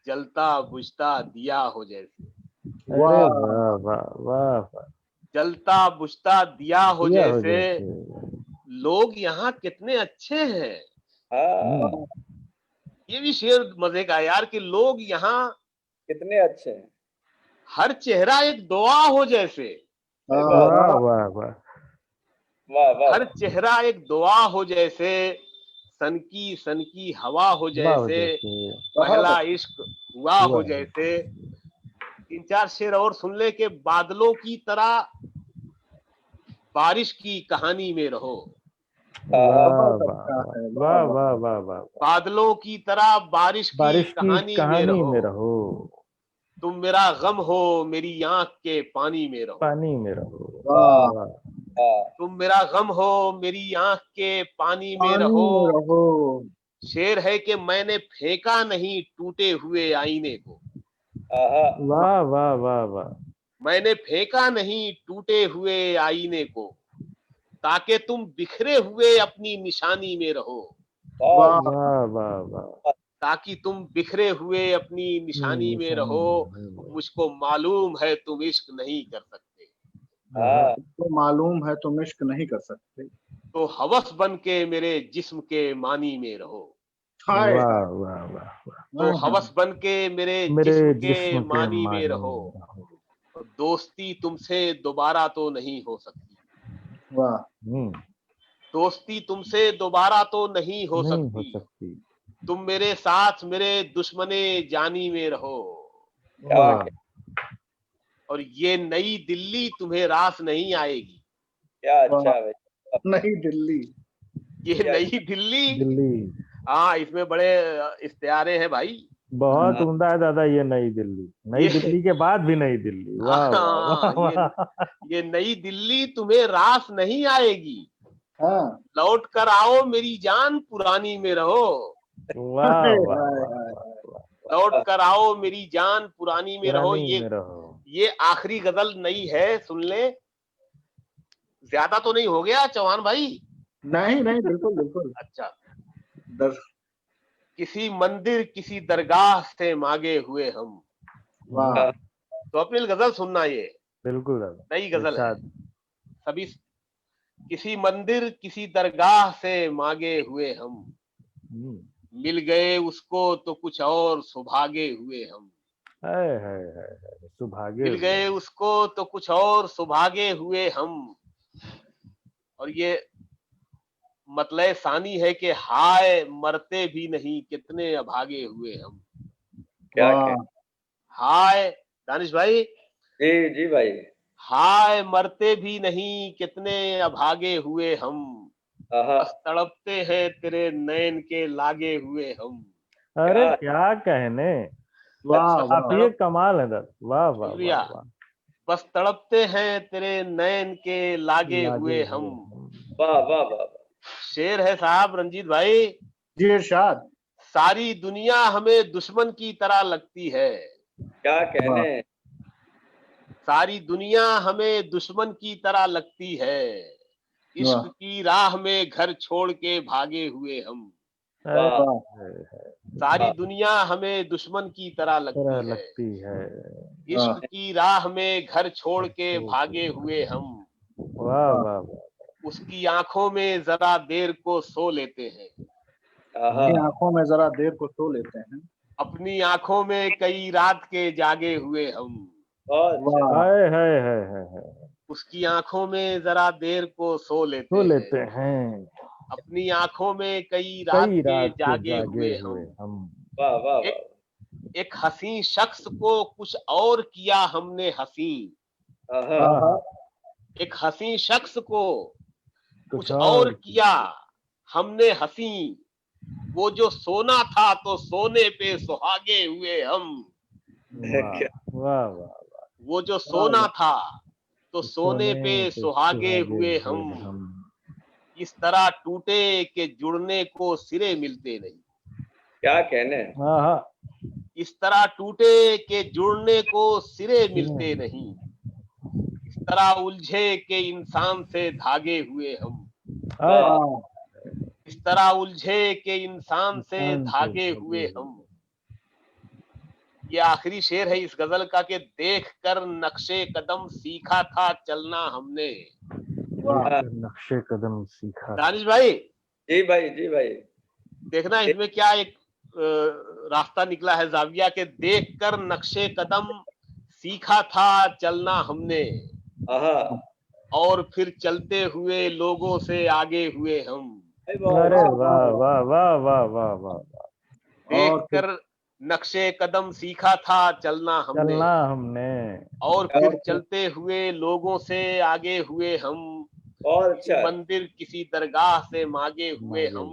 जलता बुझता दिया हो जैसे। अरे वाह वाह वाह वाह वाह। जलता बुझता दिया हो दिया हो जैसे। जैसे। लोग यहाँ कितने अच्छे हैं। हाँ, ये भी शेर मजे का है यार कि लोग यहाँ कितने अच्छे हैं। हर चेहरा एक दुआ हो जैसे। सही बात। वाह वाह वाह। वाह वाह हर वाह। चेहरा एक दुआ हो जैसे। सनकी हवा हो वाह हो जैसे। जैसे। बहुत पहला अच्छा। इश्क हुआ हुआ हो है। जैसे। तीन चार शेर और सुन ले के बादलों की तरह बारिश की कहानी में रहो। वाह बहुत वाह अच्छा वाह है, वाह वाह वाह। वाह वाह वाह। बादलों की तरह बारिश की बारिश की कहानी में कहानी रहो। में रहो। तुम मेरा गम हो मेरी आंख के पानी में रहो। पानी में रहो। वाह। वाह। वाह, तुम मेरा गम हो मेरी आंख के पानी में पानी रहो। में रहो। शेर है कि मैंने फेंका नहीं टूटे हुए आईने को। आहा, वाह वाह वाह वाह। मैंने फेंका नहीं टूटे हुए आईने को। ताकि तुम बिखरे हुए अपनी निशानी में रहो। बहुत वाह वाह वाह वाह। ताकि तुम बिखरे हुए अपनी निशानी में रहो। निशानी में रहो। मुझको मालूम है तुम इश्क नहीं कर सकते। तो मालूम है तुम इश्क नहीं कर सकते, तो हवस बन के मेरे जिस्म के मानी में रहो। हाय वाह हाय, वाह वाह वाह। तो हवस बन के मेरे मेरे जिस्म जिस्म के के मानी में मानी रहो। में रहो। दोस्ती तुमसे दोबारा तो नहीं हो सकती, वाह, दोस्ती तुमसे दोबारा तो नहीं हो नहीं हो सकती। सकती। तुम मेरे साथ मेरे दुश्मने जानी में रहो। वाह, और ये नई दिल्ली तुम्हें रास नहीं आएगी। क्या अच्छा भाई, नई दिल्ली, ये नई दिल्ली, दिल्ली हाँ इसमें बड़े इश्तिहारे हैं भाई। बहुत उम्दा है दादा। ये नई दिल्ली, नई ये दिल्ली के बाद भी नई दिल्ली। वाह वाह वाह हाँ, वाह। ये नई दिल्ली तुम्हें रास नहीं आएगी। हाँ, लौट कर आओ मेरी जान पुरानी में रहो। वाह हाय वाह हाय वाह हाय, वाह। लौट कर आओ मेरी जान पुरानी में रहो। पुरानी में रहो। ये आखिरी गजल नई है, सुन ले। ज्यादा तो नहीं हो गया चौहान भाई? नहीं नहीं, बिल्कुल बिल्कुल। अच्छा। दस, किसी मंदिर किसी दरगाह से मांगे हुए हम। वाह, तो अपनी गजल सुनना, ये बिल्कुल दादा, नई गजल है। इरशाद। सभी किसी मंदिर किसी दरगाह से मांगे हुए हम, मिल गए उसको तो कुछ और सुभागे हुए हम। हाय हाय हाय हाय, सुभागे मिल हुए। गए उसको तो कुछ और सुभागे हुए हम। और ये मतलब सानी है कि हाय मरते भी नहीं कितने अभागे हुए हम। क्या वाह, हाय दानिश भाई, जी जी भाई, हाय मरते भी नहीं कितने अभागे हुए हम। बस तड़पते हैं तेरे नैन के लागे हुए हम। अरे क्या कहने, वाह वाह, आप ये कमाल है दादा। वाह वाह शुक्रिया। वाह वाह। बस तड़पते हैं तेरे नैन के लागे हुए हम। वाह वाह वाह। शेर है साहब रंजीत भाई। जी इरशाद। सारी दुनिया हमें दुश्मन की तरह लगती है। क्या कहने, सारी दुनिया हमें दुश्मन की तरह लगती है। इश्क की राह में घर छोड़ के भागे हुए हम। सारी दुनिया हमें दुश्मन की तरह लगती है। इश्क की राह में घर छोड़ के भागे हुए हम। वाह वाह वाह। उसकी आंखों में जरा देर को सो लेते हैं। अपनी आंखों में जरा देर को सो लेते हैं। अपनी आंखों में कई रात के जागे हुए हम। हाय हाय हाय हाय। उसकी आंखों में जरा देर को सो लेते हैं। अपनी आंखों में कई रात के जागे हुए हम। वाह वाह वाह। एक हसी शख्स को कुछ और किया हमने हसी। एक हसी शख्स को कुछ और किया हमने हसी। वो जो सोना था तो सोने पे सुहागे हुए हम। वाह वाह। वो जो सोना था तो सोने पे सुहागे हुए हम। इस तरह टूटे के जुड़ने को सिरे मिलते नहीं। क्या कहने, इस तरह टूटे के जुड़ने को सिरे मिलते नहीं। इस तरह उलझे के इंसान से धागे हुए हम। इस तरह उलझे के इंसान से धागे हुए हम। ये आखिरी शेर है इस गजल का कि देख कर नक्शे कदम सीखा था चलना हमने। नक्शे कदम सीखा। दानिश भाई, जी भाई, जी भाई, देखना इसमें क्या एक रास्ता निकला है जाविया के। देख कर नक्शे कदम सीखा था चलना हमने। और फिर चलते हुए लोगों से आगे हुए हम। अरे वाह वाह वाह वाह वाह वाह। देख कर नक्शे कदम सीखा था चलना हमने। और फिर चलते हुए लोगों से आगे हुए हम। किसी मंदिर किसी दरगाह से मांगे हुए हम।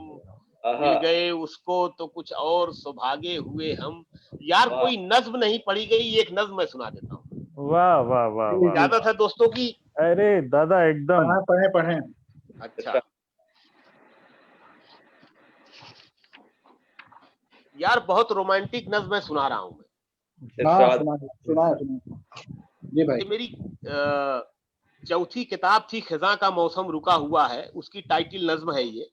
मिल गए उसको तो कुछ और सुभागे हुए हम। यार कोई नज्म नहीं पढ़ी गई, एक नज्म मैं सुना देता हूँ। वाह वाह वाह। इजाजत है दोस्तों की? अरे दादा एकदम। पढ़े। अच्छा यार, बहुत रोमांटिक नज्म मैं सुना रहा हूँ मैं। सुना जी भाई। ये मेरी चौथी किताब थी खिजा का मौसम रुका हुआ है, उसकी टाइटल नज्म है ये।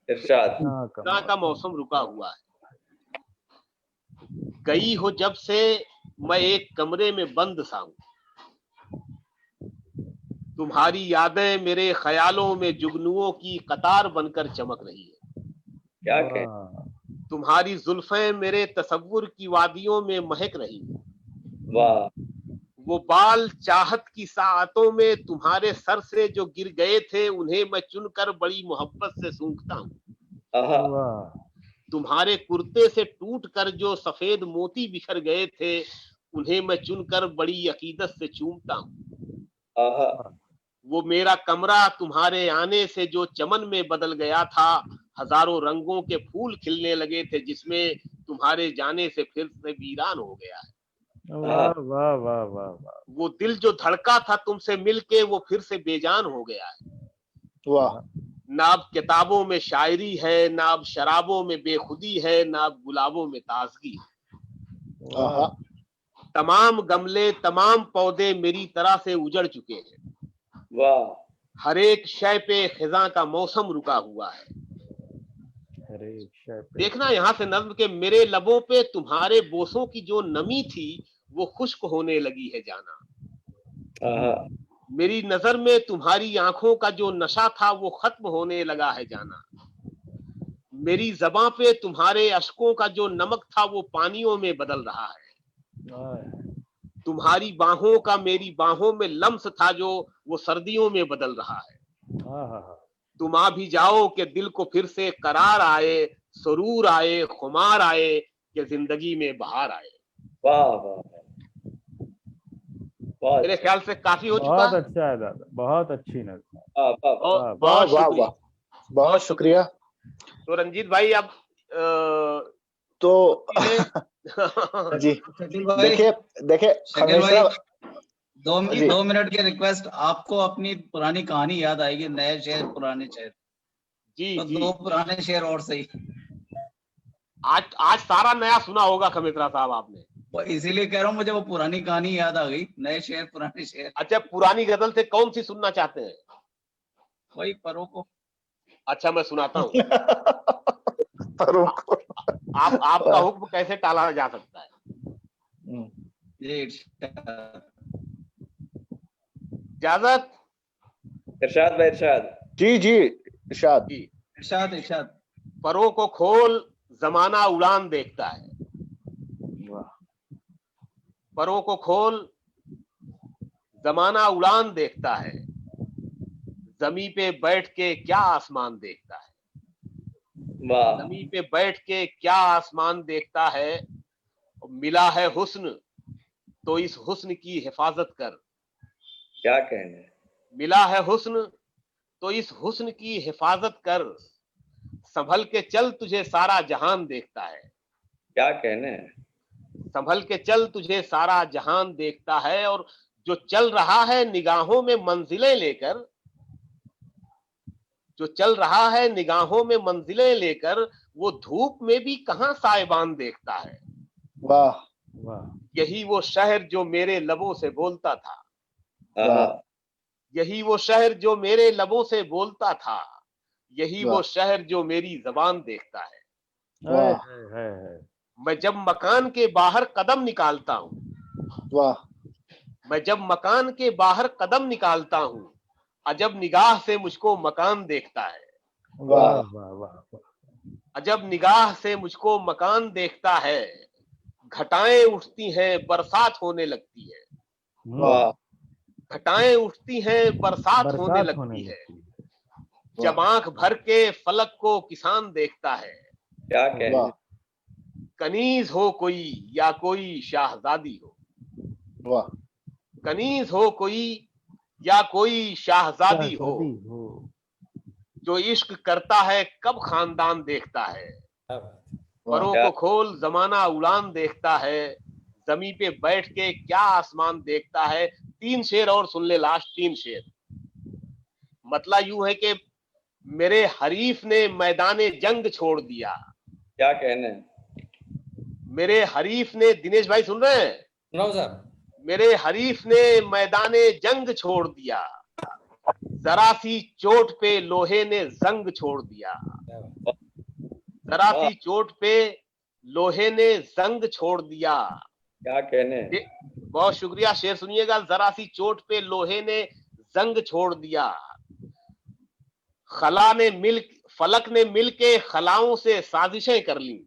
खिजा का मौसम रुका हुआ है। गई हो जब से मैं एक कमरे में बंद सा हूं। तुम्हारी यादें मेरे ख्यालों में जुगनुओं की कतार बनकर चमक रही है। क्या कहें, तुम्हारी जुल्फें मेरे तसव्वुर की वादियों में महक रही है। वाह, वो बाल चाहत की साअतों में तुम्हारे सर से जो गिर गए थे, उन्हें मैं चुनकर बड़ी मोहब्बत से सूंघता हूँ। आहा, तुम्हारे कुर्ते से टूट कर जो सफेद मोती बिखर गए थे, उन्हें मैं चुनकर बड़ी अकीदत से चूमता हूँ। आहा, वो मेरा कमरा तुम्हारे आने से जो चमन में बदल गया था, हजारों रंगों के फूल खिलने लगे थे, जिसमें तुम्हारे जाने से फिर से वीरान हो गया है। वाह वाह वाह वाह वाह। वो दिल जो धड़का था तुमसे मिलके, वो फिर से बेजान हो गया है। वाह, ना अब किताबों में शायरी है, ना अब शराबों में बेखुदी है, ना अब गुलाबों में ताजगी है। आहा, तमाम गमले, तमाम पौधे मेरी तरह से उजड़ चुके हैं। वाह, हर एक शय पे खिजा का मौसम रुका हुआ है। अरे शायद देखना यहाँ से नज्म के, मेरे लबों पे तुम्हारे बोसों की जो नमी थी, वो खुश्क होने लगी है जाना। आहा, मेरी नजर में तुम्हारी आंखों का जो नशा था, वो खत्म होने लगा है जाना। मेरी ज़बां पे तुम्हारे अश्कों का जो नमक था, वो पानियों में बदल रहा है। तुम्हारी बाहों का मेरी बाहों में लम्स था, जो वो सर्दियों में बदल रहा है। तुम आ भी जाओ कि दिल को फिर से करार आए, सुरूर आए, खुमार आए, कि जिंदगी में बहार आए। वाह वाह, बहुत मेरे ख्याल से काफी हो चुका बहुत है। अच्छा है दादा, बहुत अच्छी नज्म। वाह वाह, बहुत वाह बहुत वाह शुक्रिया। वाह, बहुत शुक्रिया। तो रंजीत भाई अब तो जी शकील भाई, देखिए देखिए शकील भाई, हमेशा जी। 2 मिनट की रिक्वेस्ट, आपको अपनी पुरानी कहानी याद आएगी, नए शेर पुराने शेर, जी तो जी 2 पुराने शेर और सही। आज सारा नया सुना होगा खमेत्रा साहब आपने। वो इसीलिए कह रहा हूँ, मुझे वो पुरानी कहानी याद आ गई, नए शेर पुराने शेर। अच्छा, पुरानी गजल से कौन सी सुनना चाहते हैं? वही परों को। अच्छा, मैं सुनाता हूँ। आपका हुक्म कैसे टाला जा सकता है? जी, इजाजत। इरशाद भाई, इरशाद। जी जी, इरशाद। जी, इरशाद इरशाद। परों को खोल, जमाना उड़ान देखता है। परों को खोल, जमाना उड़ान देखता है। जमी पे बैठ के क्या आसमान देखता है। वाह, जमी पे बैठ के क्या आसमान देखता है। मिला है हुस्न तो इस हुस्न की हिफाजत कर। क्या कहने, मिला है हुस्न तो इस हुस्न की हिफाजत कर। संभल के चल, तुझे सारा जहान देखता है। क्या कहने, संभल के चल, तुझे सारा जहान देखता है। और जो चल रहा है निगाहों में मंजिलें लेकर, जो चल रहा है निगाहों में मंजिलें लेकर, वो धूप में भी कहां साइबान देखता है। वाह वाह, यही वो शहर जो मेरे लबों से बोलता था। आहा, यही वो शहर जो मेरे लबों से बोलता था। यही वाह। वो शहर जो मेरी जबान देखता है। वाह है। मैं जब मकान के बाहर कदम निकालता हूँ, वाह मैं जब मकान के बाहर कदम निकालता हूँ, अजब निगाह से मुझको मकान देखता है। वाह वाह वाह, अजब निगाह से मुझको मकान देखता है। घटाएं उठती हैं, बरसात होने लगती है। वाह, घटाएं उठती हैं, बरसात होने बरसात होने लगती है। लगती जब आंख भर के फलक को किसान देखता है। क्या कहने, वाह कनीज हो कोई या कोई शाहजादी हो। वाह कनीज हो कोई या कोई शाहजादी हो। जो इश्क करता है कब खानदान देखता है। परों को खोल, जमाना उड़ान देखता है। जमी पे बैठ के क्या आसमान देखता है। 3 शेर और सुन ले, लास्ट 3 शेर। मतलब यूं है कि मेरे हरीफ ने मैदाने जंग छोड़ दिया। क्या कहने, मेरे हरीफ ने, दिनेश भाई सुन रहे हैं? सुनाओ साहब। मेरे हरीफ ने मैदाने जंग छोड़ दिया। जरा सी चोट पे लोहे ने जंग छोड़ दिया। जरा सी चोट पे लोहे ने जंग छोड़ दिया। क्या कहने, बहुत शुक्रिया। शेर सुनिएगा। जरा सी चोट पे लोहे ने जंग छोड़ दिया। फलक ने मिलके खलाओं से साजिशें कर ली।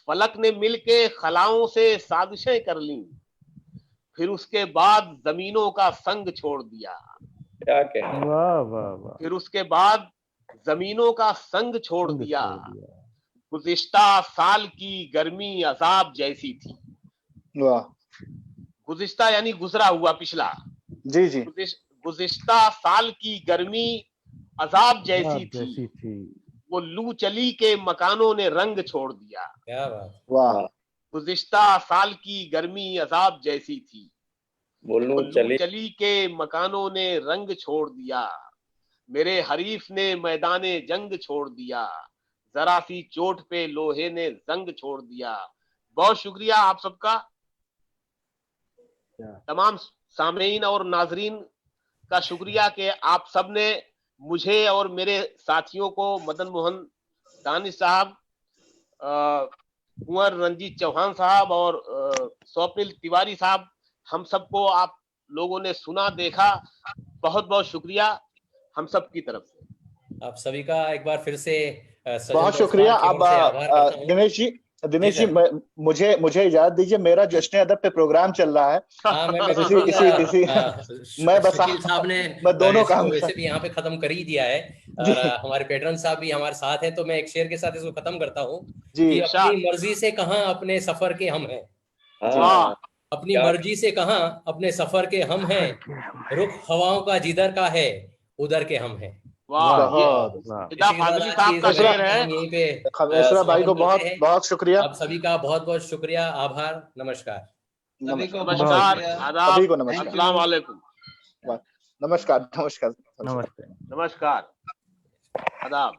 फलक ने मिलके खलाओं से साजिशें कर ली, फिर उसके बाद जमीनों का संग छोड़ दिया। क्या क्या वाह वाह वाह। फिर उसके बाद जमीनों का संग छोड़ दिया। गुज़िश्ता साल की गर्मी अजाब जैसी थी। वाह। गुज़िश्ता यानी गुजरा हुआ पिछला। जी जी। गुज़िश्ता साल की गर्मी अजाब जैसी थी, वो लू चली के मकानों ने रंग छोड़ दिया। क्या बात। वाह। गुज़िश्ता साल की गर्मी अजाब जैसी थी, वो लू चली के मकानों ने रंग छोड़ दिया। मेरे हरीफ ने मैदाने जंग छोड़ दिया, जरा सी चोट पे लोहे ने जंग छोड़ दिया। बहुत शुक्रिया आप सबका, तमाम सामीन और नाजरीन का शुक्रिया कि आप सब ने मुझे और मेरे साथियों को, मदन मोहन दानिश साहब, कुंवर रंजीत चौहान साहब और स्वप्निल तिवारी साहब, हम सबको आप लोगों ने सुना देखा। बहुत बहुत शुक्रिया हम सब की तरफ से। आप सभी का एक बार फिर से बहुत शुक्रिया। अब दिनेश जी मुझे इजाजत दीजिए, मेरा जश्न अदब पे प्रोग्राम चल रहा है। मैं बस साहब ने मैं दोनों काम वैसे भी यहाँ पे खत्म कर ही दिया है और हमारे पेट्रन साहब भी हमारे साथ हैं, तो मैं एक शेर के साथ इसको खत्म करता हूँ कि अपनी मर्जी से कहाँ अपने सफर के हम हैं। अपनी मर्जी से कहाँ अपने सफर के हम हैं, रुख हवाओं का जिधर का है उधर के हम हैं। खमेसरा भाई को बहुत बहुत शुक्रिया। आप सभी का बहुत बहुत शुक्रिया, आभार, नमस्कार। नमस्कार, सभी को नमस्कार, अस्सलाम वालेकुम, नमस्कार, नमस्कार, नमस्ते, नमस्कार, आदाब।